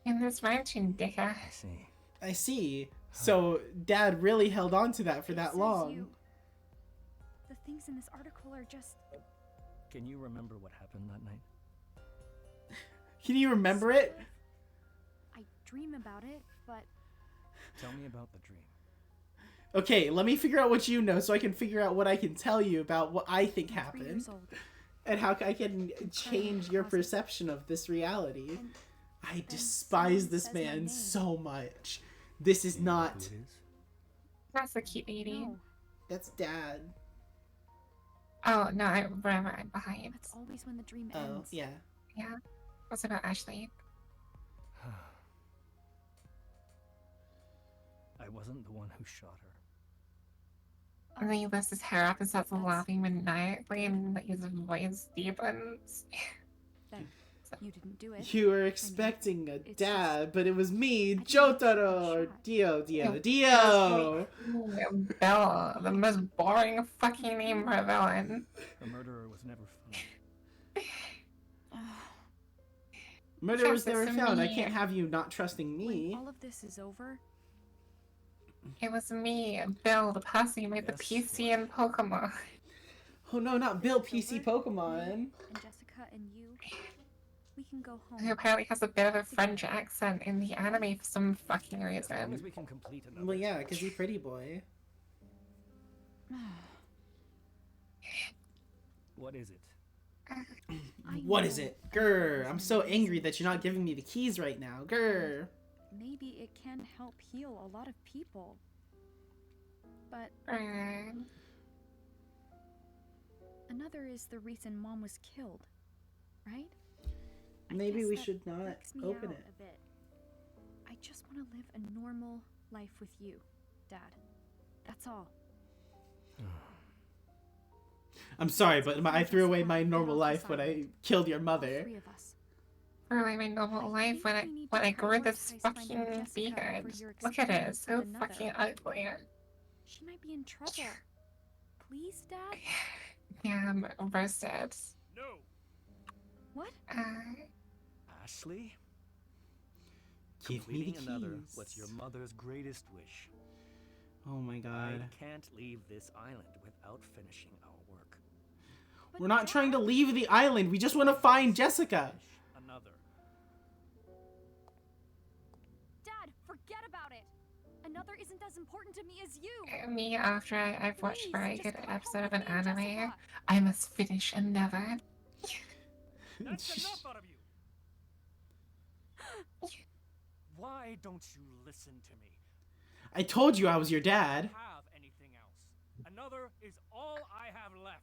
In this mansion, dicker. I see. I see. So Dad really held on to that for It that says long. you- The things in this article are just... Can you remember what happened that night? Can you remember it? I dream about it, but... Tell me about the dream. Okay, let me figure out what you know so I can figure out what I can tell you about what I think I'm 3 happened. years old. And how I can change your perception of this reality. I despise this man so much. This is Do you not... know who it is? That's the cute lady. No, That's Dad. Oh, no, I'm behind. that's always when the dream Oh, ends. yeah. Yeah. What's about Ashley? I wasn't the one who shot her. And then he lifts his hair up and starts That's- laughing maniacally, and his voice deepens. Then you didn't do it. You were expecting a it's dad, but it was me, didn't Jotaro, or shot. Dio. Ooh, Bella, the most boring fucking name for a villain. The murderer was never found. Murder was Trust never us, found. I me. can't have you not trusting When me. all of this is over, It was me, Bill, the person who made the Yes, PC and Pokemon. Oh no, not Bill, This is PC over, Pokemon. and Jessica and you, we can go Who home. apparently has a bit of a French accent in the anime for some fucking As long as reason. we can complete another. Well, yeah, because he's pretty boy. What is it? I What is know it? that Grr, there's I'm an so angry reason that you're not giving me the keys right now. Grr. Maybe it can help heal a lot of people. But another is the reason Mom was killed, right? I Maybe guess we that should not freaks me open out it. a bit. I just want to live a normal life with you, Dad. That's all. I'm sorry, but I threw away my Get normal off life this when I island. kugilled your All mother. 3 of us. For my normal life, when I grew this fucking beard. Look at it, it's so fucking ugly. She might be in trouble. Please, Dad? Yeah, I'm roasted. No! What? Ashley? Give me the Completing another keys. was your mother's greatest wish. Oh my god. I can't leave this island without finishing our work. But We're not Dad, trying to leave the island. We just want to find Jessica. Finish another. Dad, forget about it. Another isn't as important to me as you. Me, after I've watched a Please, very just good come home episode of with an me and anime, Jessica. I must finish another. That's enough out of you! Why don't you listen to me? I told you I was your dad. Have anything else? Another is all I have left.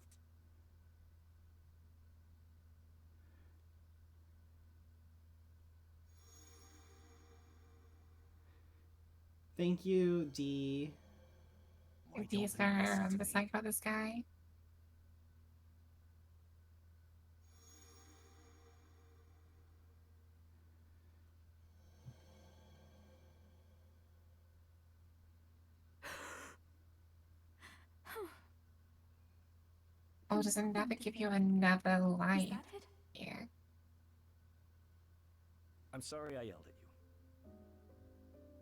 Thank you, D. Why These don't you listen are to the me? psycho this guy. Oh, does another give you another Is life? that it? Yeah. I'm sorry I yelled at you.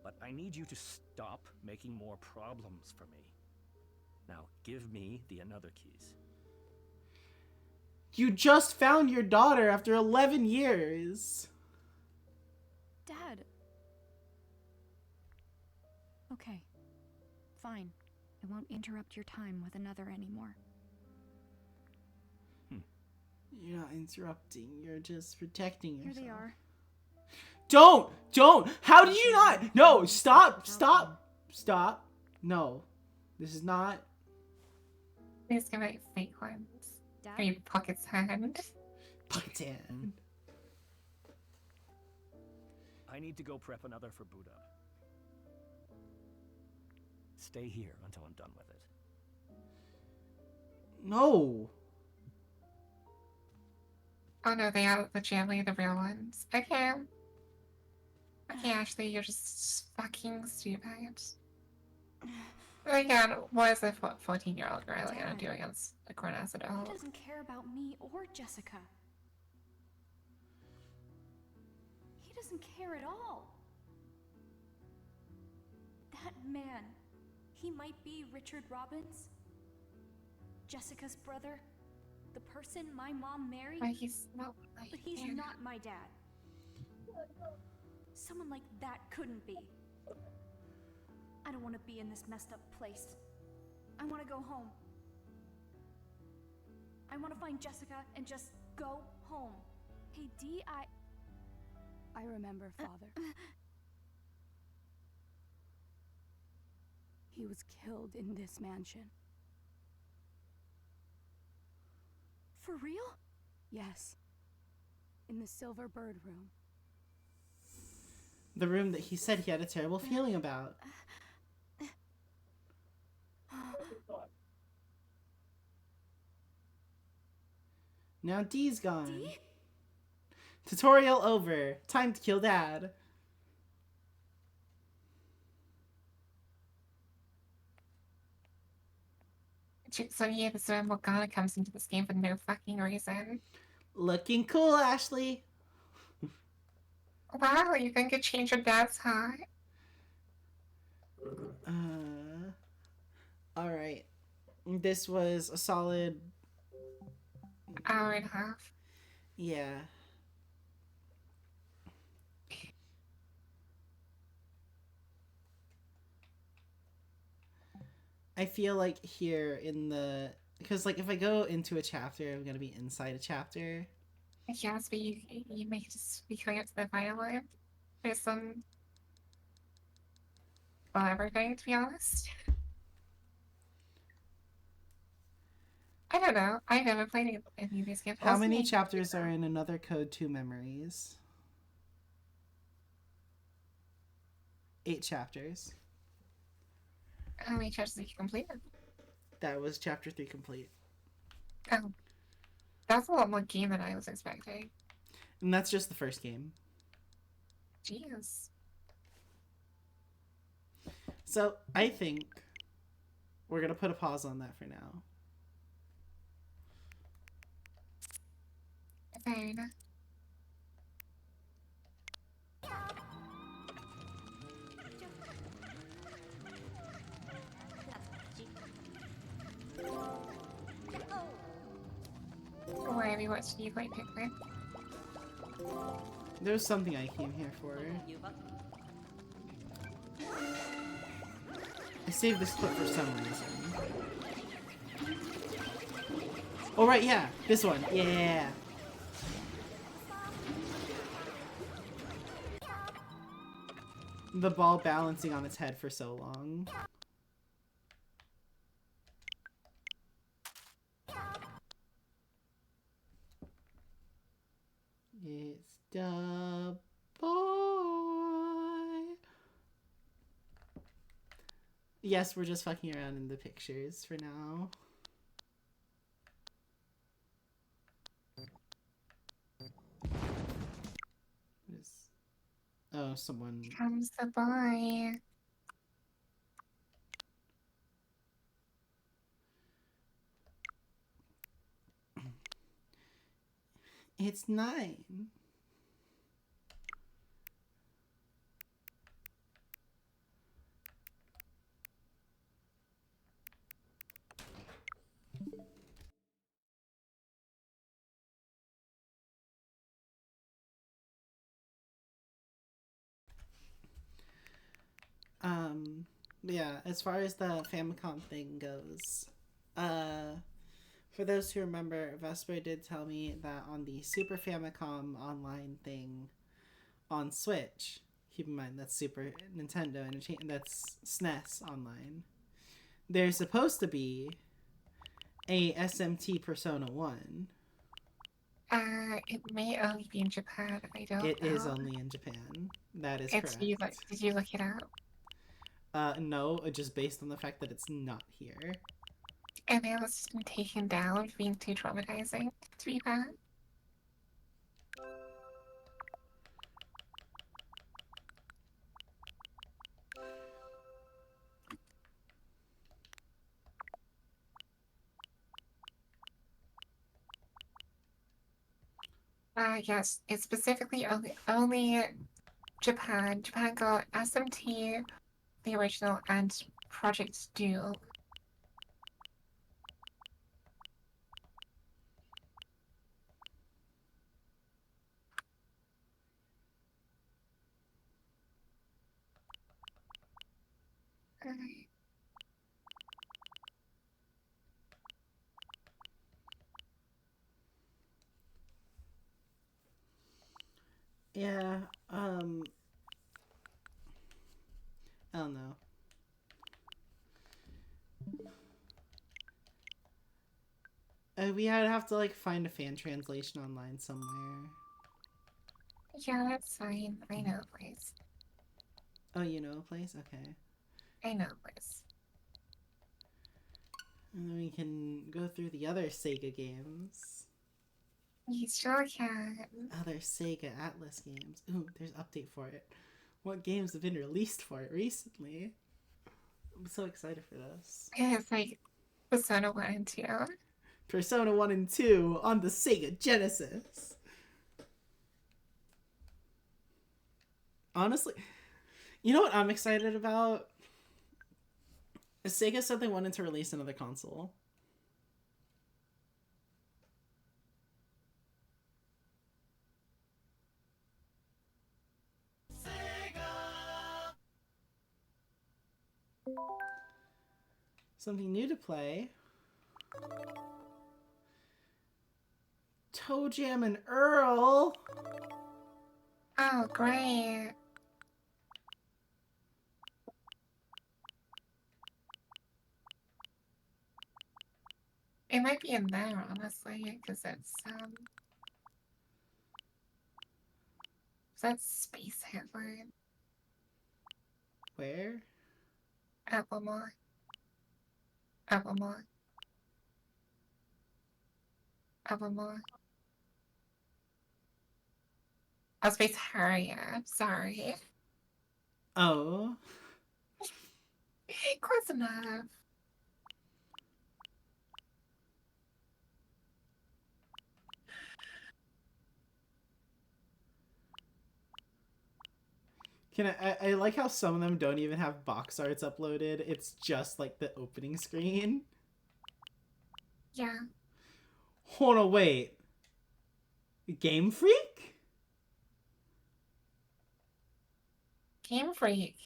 But I need you to stop making more problems for me. Now, give me the another keys. You just found your daughter after 11 years. Dad. Okay. Fine. I won't interrupt your time with another anymore. You're not interrupting. You're just protecting Here yourself. they are. Don't! How did you not? No, stop! Stop. No. This is not. Please give it fake ones. Dad? I mean, Pocket's hand. Button. I need to go prep another for boot up. Stay here until I'm done with it. No. Oh no, they are legitimately the real ones. Okay. Okay, Ashley, you're just fucking stupid. Again, what is a 14-year-old girl gonna do against a grown-ass He adult? doesn't care about me or Jessica. He doesn't care at all. That man, he might be Richard Robbins, Jessica's brother, the person my mom married, But he's not like but he's you. not my dad. Someone like that couldn't be. I don't want to be in this messed up place. I want to go home. I want to find Jessica and just go home. Hey, Dee, I remember, Father. He was killed in this mansion. For real? Yes. In the Silver Bird room. The room that he said he had a terrible feeling about. Now Dee's gone. Dee? Tutorial over. Time to kill Dad. So yeah, this is when Morgana comes into this game for no fucking reason. Looking cool, Ashley. Wow, you think it changed your dad's heart? Alright. This was a solid... Hour and a half. Yeah. I feel like here in the... Because, like, if I go into a chapter, I'm going to be inside a chapter. Yes, but you may just be going up to the final one. There's some... Well, everything, to be honest. I don't know. I've never played any of these games. How Also, many you- chapters are in Another Code 2 Memories? 8 chapters. How many chapters have you completed? That was chapter 3 complete. Oh. That's a lot more game than I was expecting. And that's just the first game. Jeez. So, I think we're going to put a pause on that for now. Fair enough. Why have you watched you play Pikmin? There's something I came here for. I saved this clip for some reason. Oh, right, yeah. This one. Yeah. The ball balancing on its head for so long. It's the boy. Yes, we're just fucking around in the pictures for now. Oh, someone. Comes the boy. It's 9. Yeah, as far as the Famicom thing goes, for those who remember, Vesper did tell me that on the Super Famicom online thing on Switch, Keep in mind, that's Super Nintendo Entertainment. That's SNES Online. There's supposed to be a SMT Persona 1. It may only be in Japan. I don't know. It is only in Japan. That is correct. Did you look it up? No, just based on the fact that it's not here. And it was just been taken down for being too traumatizing, to be fair. Yes, it's specifically only Japan. Japan got SMT, the original, and Project Duel. Yeah, I don't know. We would have to like find a fan translation online somewhere. Yeah, that's fine. I know a place. Oh, you know a place? Okay. I know a place. And then we can go through the other Sega games. You sure can. Other Sega Atlas games. Ooh, there's an update for it. What games have been released for it recently? I'm so excited for this. It's like Persona 1 and 2. Persona 1 and 2 on the Sega Genesis. Honestly, you know what I'm excited about? Sega said they wanted to release another console. Something new to play. Toe Jam and Earl. Oh, great. It might be in there, honestly, because that's Space Hitler. Where? Applemore. Applemore. Applemore. Oh, Space Harrier. Sorry. Oh. Close enough. I like how some of them don't even have box arts uploaded. It's just like the opening screen. Yeah. Hold on, wait. Game Freak? Game Freak.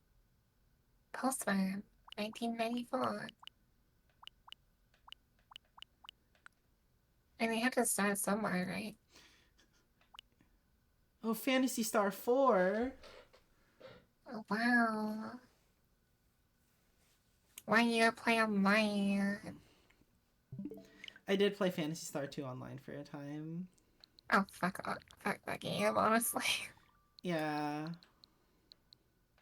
Postman. 1994. And they have to start somewhere, right? Oh, Phantasy Star 4. Oh, wow. Why you play online? I did play Phantasy Star 2 online for a time. Oh, fuck that game, honestly. Yeah.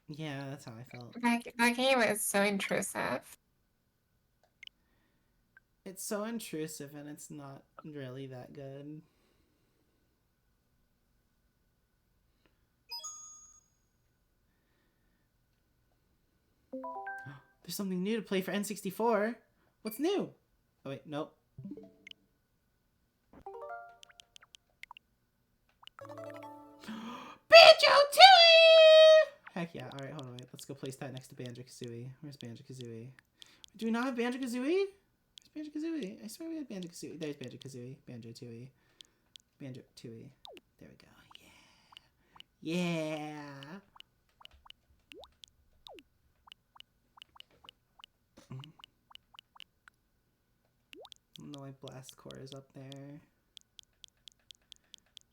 Yeah, that's how I felt. That game is so intrusive. It's so intrusive and it's not really that good. There's something new to play for N64. What's new? Oh wait, nope. Banjo-Tooie! Heck yeah. Alright, hold on, wait. Let's go place that next to Banjo-Kazooie. Where's Banjo-Kazooie? Do we not have Banjo-Kazooie? Where's Banjo-Kazooie? I swear we had Banjo-Kazooie. There's Banjo-Kazooie. Banjo-Tooie. Banjo-Tooie. There we go. Yeah. Yeah. No, my blast core is up there.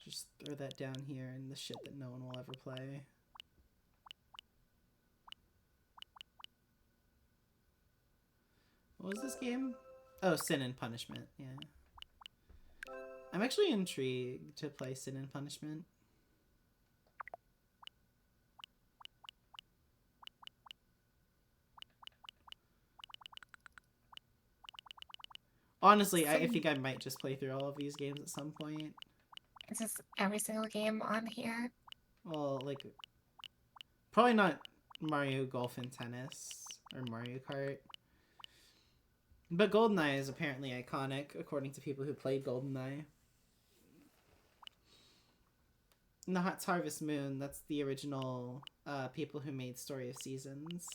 Just throw that down here and the shit that no one will ever play. What was this game? Oh, Sin and Punishment. Yeah. I'm actually intrigued to play Sin and Punishment. Honestly, I think I might just play through all of these games at some point. Is this every single game on here? Well, like, probably not Mario Golf and Tennis or Mario Kart. But GoldenEye is apparently iconic, according to people who played GoldenEye. And the Hot's Harvest Moon, that's the original people who made Story of Seasons.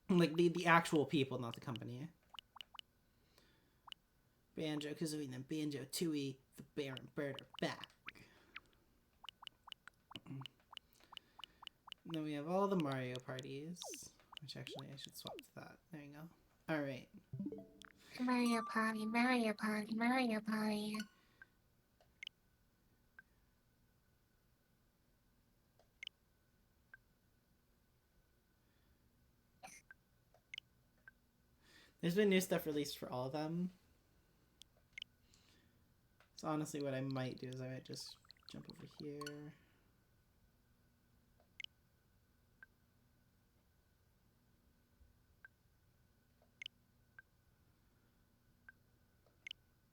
Like, the actual people, not the company. Banjo-Kazooie and then Banjo-Tooie, the Bear and Bird are back. And then we have all the Mario parties. Which actually, I should swap to that. There you go. Alright. Mario Party, Mario Party, Mario Party. There's been new stuff released for all of them. So honestly, what I might do is I might just jump over here.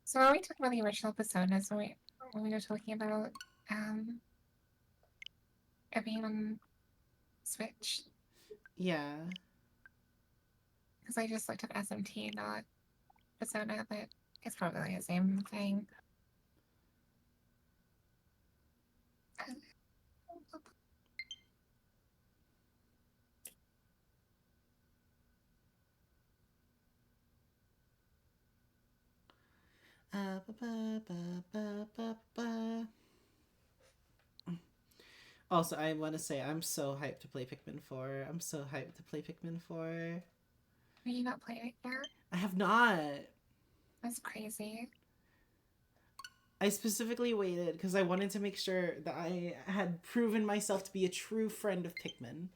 So are we talking about the original Personas when we were talking about it being on Switch? Yeah. Because I just looked up SMT, not Persona, but it's probably the same thing. Ba, ba, ba, ba, ba, ba. Also, I want to say I'm so hyped to play Pikmin 4. I'm so hyped to play Pikmin 4. Are you not playing it yet? I have not. That's crazy. I specifically waited because I wanted to make sure that I had proven myself to be a true friend of Pikmin.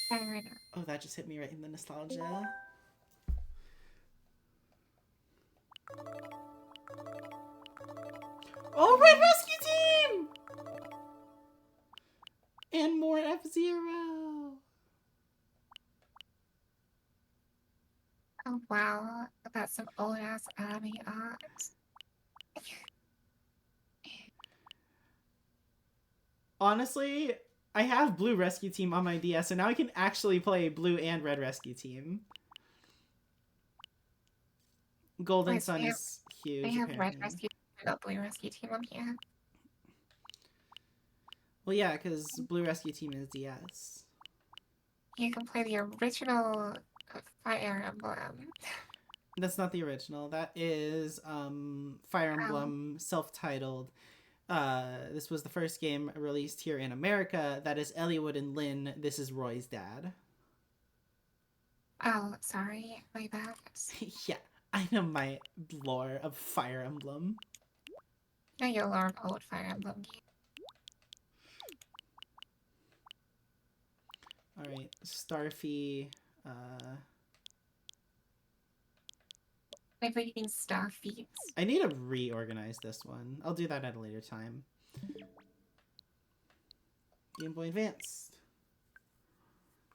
Fair enough. Oh, that just hit me right in the nostalgia. Oh, Red Rescue Team! And more F-Zero! Oh wow, that's some old ass anime art. Honestly, I have Blue Rescue Team on my DS, so now I can actually play Blue and Red Rescue Team. Golden Sun is huge. They have apparently. Red Rescue Team, not Blue Rescue Team on here. Well, yeah, because Blue Rescue Team is DS. You can play the original Fire Emblem. That's not the original. That is Fire Emblem self-titled. This was the first game released here in America. That is Eliwood and Lynn. This is Roy's dad. Oh, sorry, my bad. Yeah, I know my lore of Fire Emblem. I know your lore of old Fire Emblem games. Alright, Starfy. I'm reading Starfeet. I need to reorganize this one. I'll do that at a later time. Game Boy Advanced.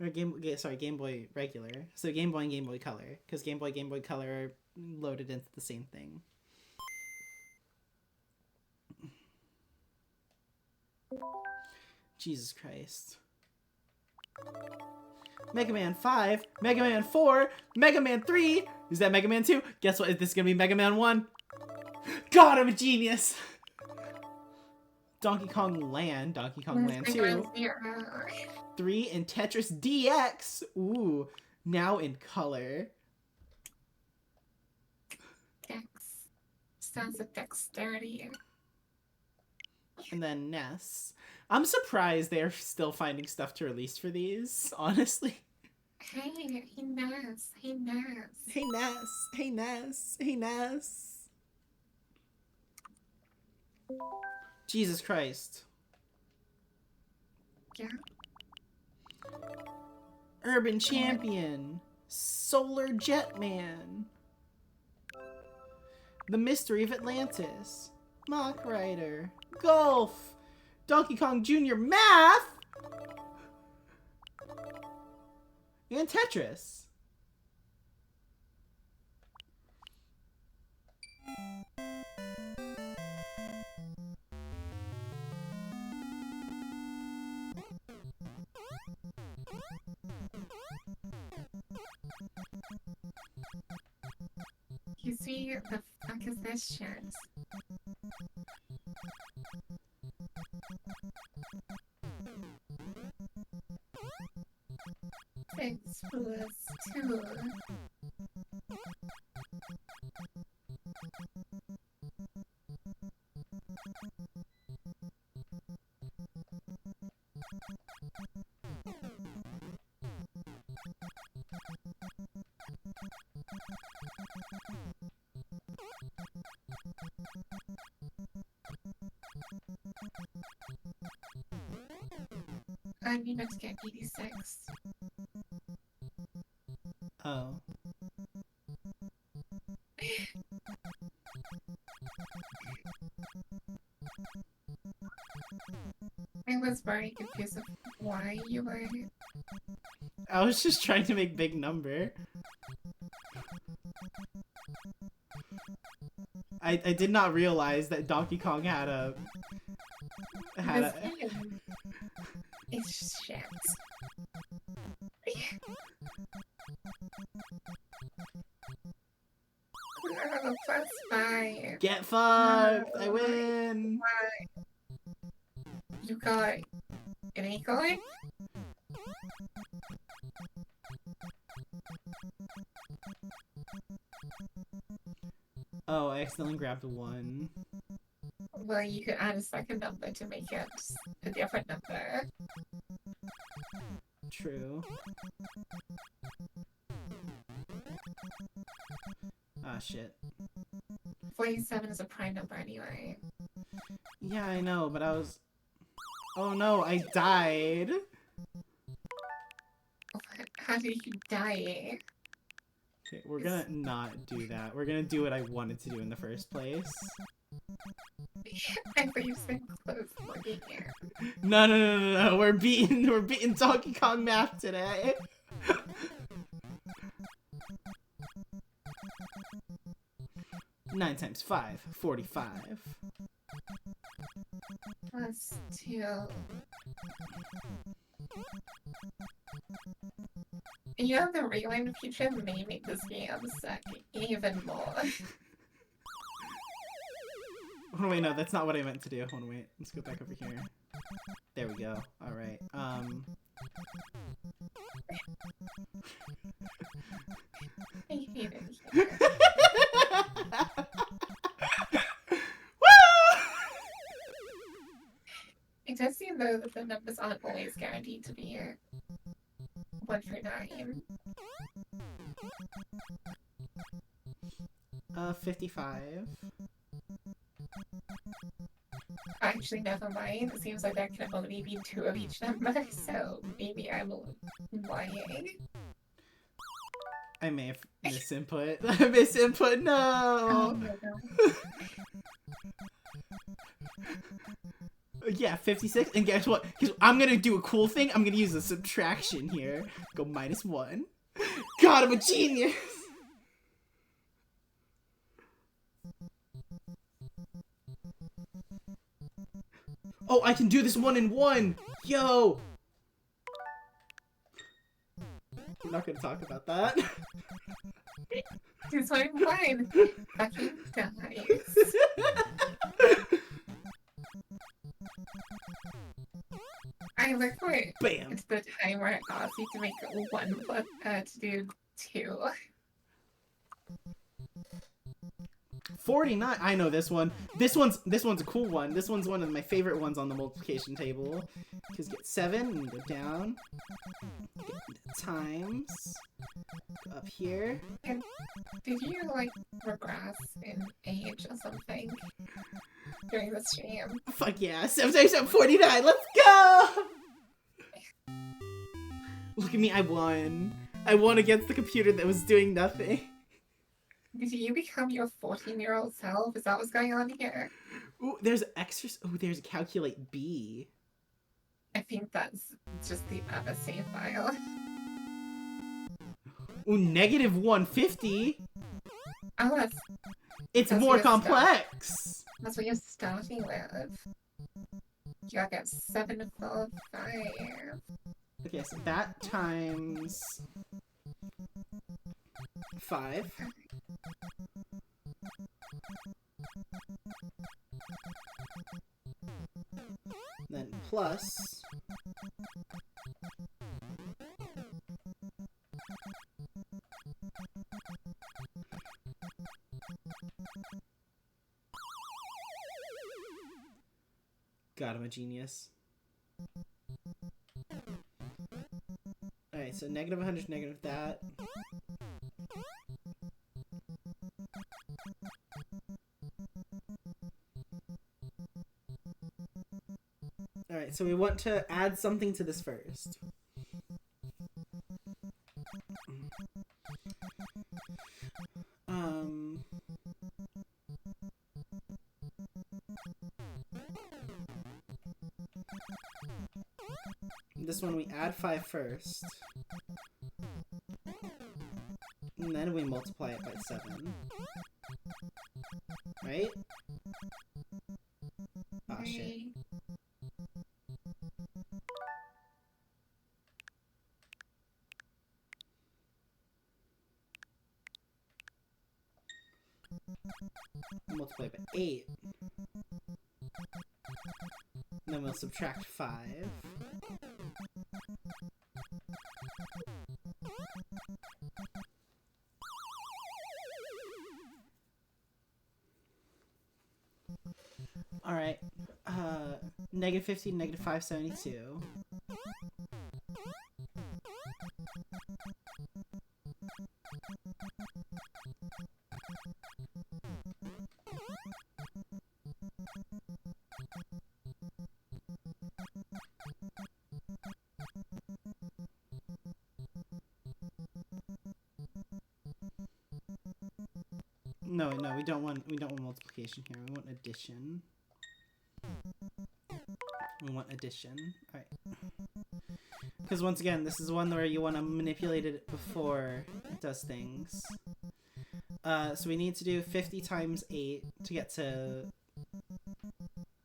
Or Game Boy regular. So Game Boy and Game Boy Color. Because Game Boy Color are loaded into the same thing. Jesus Christ. Mega Man 5, Mega Man 4, Mega Man 3. Is that Mega Man 2? Guess what? This is gonna be Mega Man 1. God, I'm a genius! Donkey Kong Land 2. 3 and Tetris DX. Ooh, now in color. Dex. Sounds like dexterity. And then Ness. I'm surprised they're still finding stuff to release for these, honestly. Hey, he knows. He knows. Hey Ness. Hey Ness. Hey Ness. Jesus Christ. Yeah. Urban Champion. Solar Jetman. The Mystery of Atlantis. Mock Rider. Golf. Donkey Kong Jr. Math. And Tetris. You see, the fuck is this shit? 6 + 2. I need to get 86. Oh. I was very confused of why you were. I was just trying to make big number. I did not realize that Donkey Kong had a... This game is shit. No, +5. Get fucked! I win! You got an acorn? Oh, I accidentally grabbed 1. Well, you could add a second number to make it a different number. True. Ah, shit. 47 is a prime number anyway. Yeah, I know, but I was... Oh no, I died! How did you die? Okay, we're gonna not do that. We're gonna do what I wanted to do in the first place. I thought you said close looking here. No, we're beating Donkey Kong Math today. 9 times 5, 45. +2. You know, the rewind feature may make this game suck even more. Oh wait, no, that's not what I meant to do. Hold on, wait. Let's go back over here. There we go. Alright, I hate it. It does seem though that the numbers aren't always guaranteed to be 1 through 9. 55. Actually, never mind. It seems like there can only be 2 of each number, so maybe I'm lying. I may have misinput. Misinput, no! Oh, no. Yeah, 56. And guess what? I'm gonna do a cool thing. I'm gonna use a subtraction here. Go -1. God, I'm a genius! Oh, I can do this 1 in 1! Yo! We're not gonna talk about that. It's fine. Fucking dies. I look for it. Bam! It's the time where it asks you to make 1 plus to do 2. 49. I know this one. This one's a cool one. This one's one of my favorite ones on the multiplication table. Because get 7 and go down. Get times. Go up here. And did you like regress in age or something during the stream? Fuck yeah. 7 times 7, 49. Let's go! look at me, I won. I won against the computer that was doing nothing. Did you become your 14-year-old self? Is that what's going on here? Ooh, there's exercise. Ooh, there's calculate B. I think that's just the other save file. Ooh, negative 150. Oh, It's that's more your complex. that's what you're starting with. You got 7, 4, 5. Okay, so that times 5. Then plus God, I'm a genius. Alright, so negative 100 is negative that. Alright, so we want to add something to this first. This one we add 5 first. And then we multiply it by 7. Right? Ah, shit. Multiply by 8. And then we'll subtract 5. Alright. Negative 15, negative 572. No, we don't want multiplication here. We want addition. We want addition. Alright. Because once again, this is one where you want to manipulate it before it does things. So we need to do 50 times 8 to get to...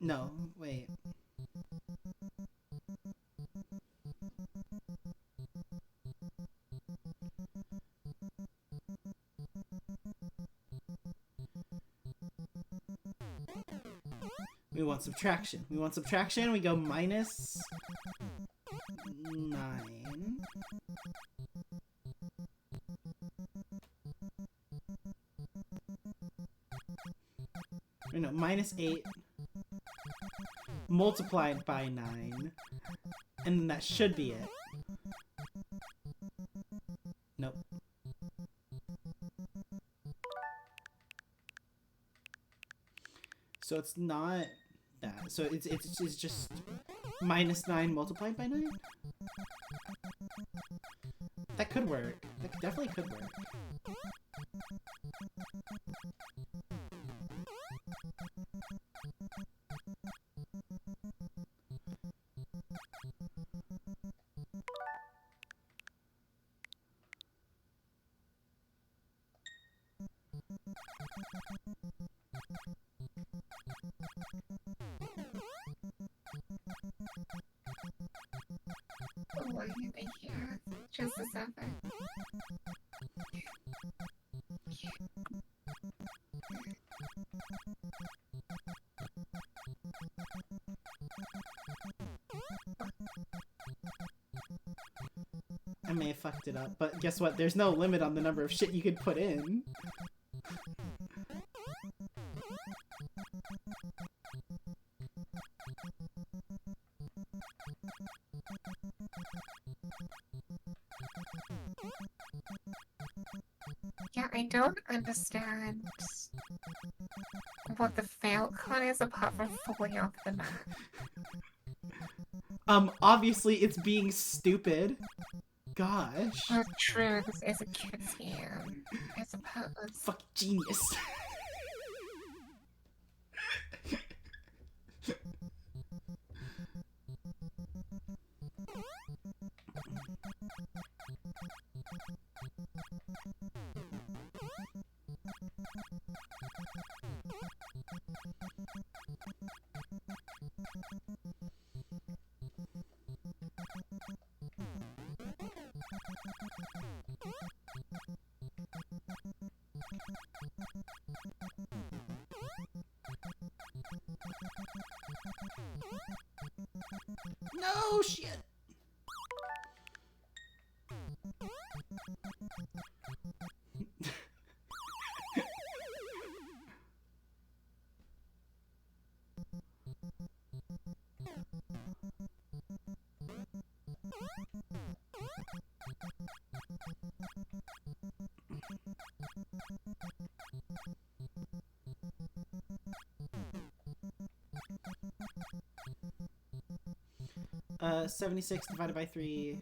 No, wait. We want subtraction. We want subtraction. We go minus 9. Or no, minus 8 multiplied by 9. And that should be it. Nope. So it's not that. So it's just minus 9 multiplied by 9? That could work. That definitely could work. Why are they here? Just a second. I may have fucked it up, but guess what? There's no limit on the number of shit you could put in. Yeah, I don't understand what the fail con is apart from falling off the map. Obviously it's being stupid. gosh. Well, true, this is a kid's game, I suppose. Fuck genius. No shit. Uh, 76 divided by 3.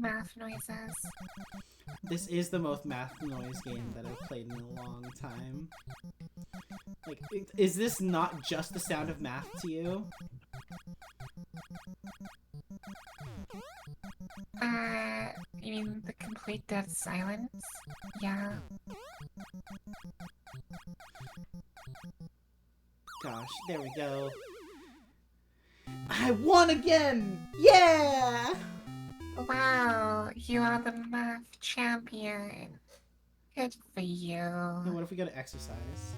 Math noises. This is the most math noise game that I've played in a long time. Like, is this not just the sound of math to you? You mean the complete dead silence? Yeah. Gosh, there we go. I won again! Yeah! Wow, you are the math champion. Good for you. And what if we go to exercise?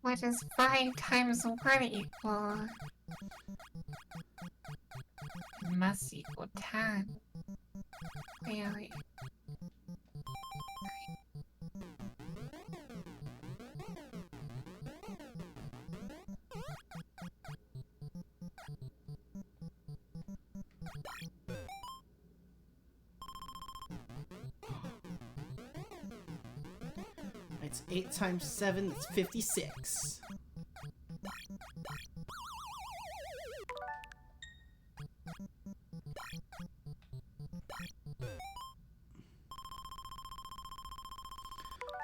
What does 5 times 1 equal? It must equal 10. Clearly. It's 8 times 7, that's 56.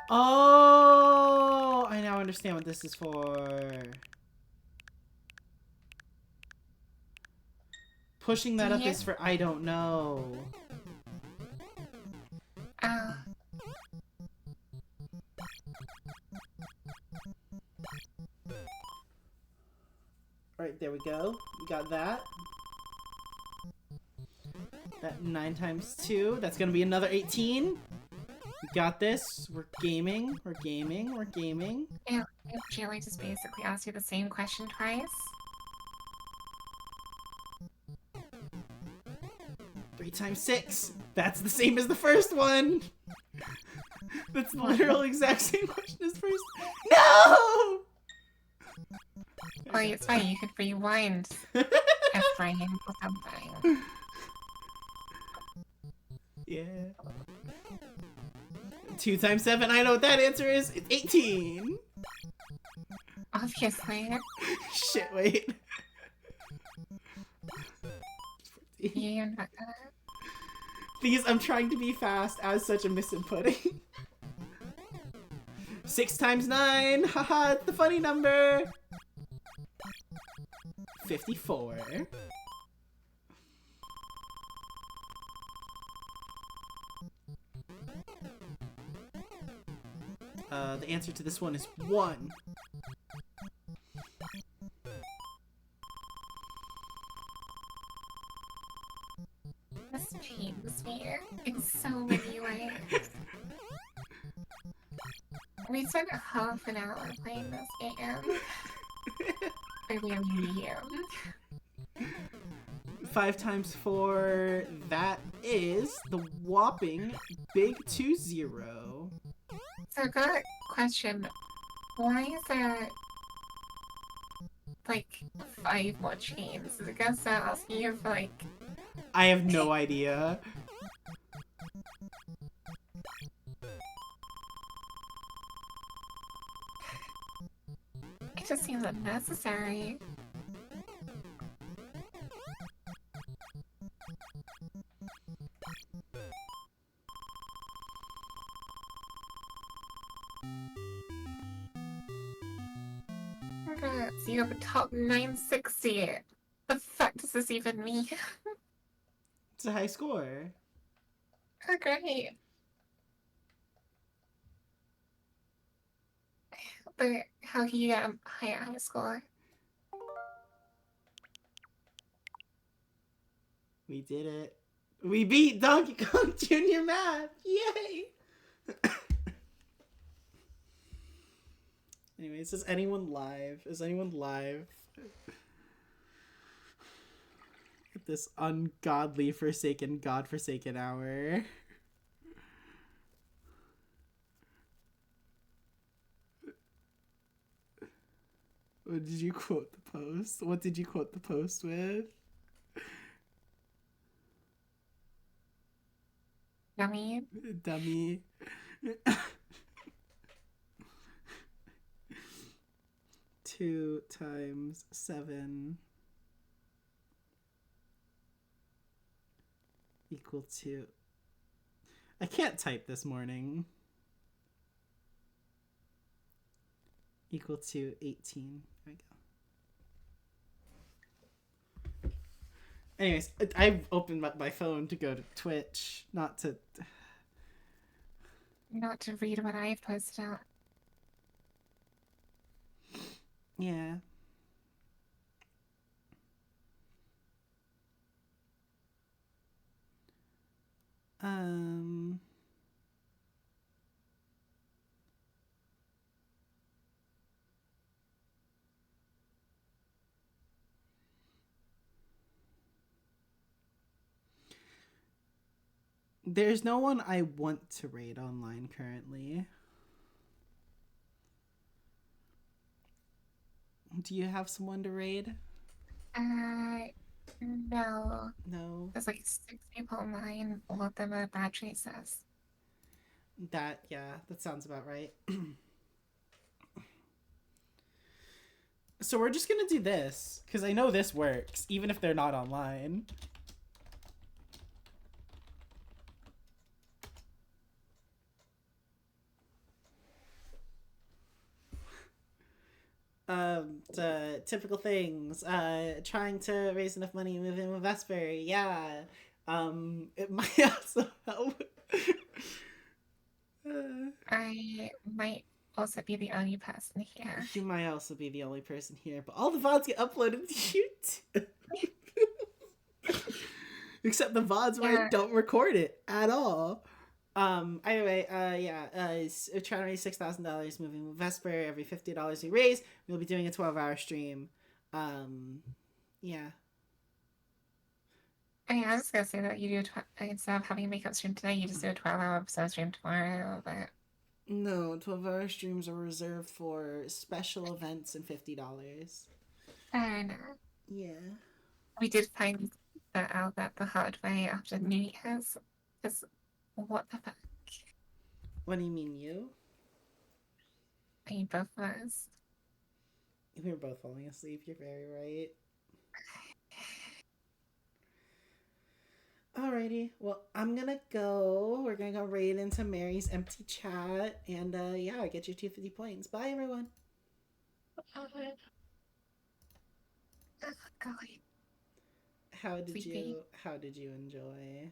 Oh, I now understand what this is for. Pushing that up is for I don't know. Alright, there we go. We got that. That 9 times 2. That's gonna be another 18. We got this. We're gaming. We're gaming. We're gaming. Yeah, Julie just basically asked you the same question twice. 3 times 6. That's the same as the first one. That's the literal exact same question as first. No! Well, it's fine. You could rewind a frame or something. Yeah. 2 times 7. I know what that answer is. It's 18. Obviously. Shit, wait. You're not gonna... Because I'm trying to be fast as such a misinputting. 6 times 9. Haha, it's the funny number. 54. The answer to this one is 1. This pains me in so many ways. We spent half an hour playing this game. Maybe a medium. 5 times 4, that is the whopping big 20. So I got a question. Why is there like 5 more chains? I guess they're asking you for like... I have no idea. It just seems unnecessary. So you have a top 960. The fuck does this even mean? It's a high score. Oh, great. But how can you get a high score? We did it. We beat Donkey Kong Jr. Math! Yay! Anyways, is anyone live? Is anyone live? At this ungodly, forsaken, godforsaken hour. What did you quote the post? What did you quote the post with? Dummy. Dummy. 2 times 7 equal to... I can't type this morning. Equal to 18. There we go. Anyways, I've opened up my phone to go to Twitch, not to read what I've posted out. Yeah. There's no one I want to raid online currently. Do you have someone to raid? No. No. There's like 6 people online, all of them are bad choices. That sounds about right. So we're just gonna do this, because I know this works, even if they're not online. Typical things. Trying to raise enough money to move in with Vesper. Yeah. It might also help. I might also be the only person here. You might also be the only person here, but all the VODs get uploaded to YouTube. Except the VODs where I don't record it at all. Anyway, trying to raise $6,000 moving with Vesper. Every $50 we raise, we'll be doing a 12-hour stream. Yeah. I mean, I was gonna say that you do instead of having a makeup stream today, you just do a 12-hour episode stream tomorrow, but... No, 12-hour streams are reserved for special events and $50. Fair enough. Yeah. We did find that out the hard way after New Year's, because what the fuck? What do you mean, you? I mean, both of us. We were both falling asleep, you're very right. Alrighty, well, I'm gonna go. We're gonna go raid into Mary's empty chat, and yeah, I get you 250 points. Bye, everyone. Oh, golly. How did you enjoy?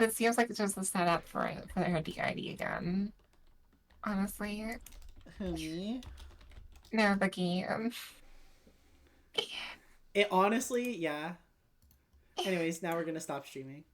It seems like it's just a setup for her DID again. Honestly. Who, me? No, the game. It honestly, yeah. Anyways, now we're gonna stop streaming.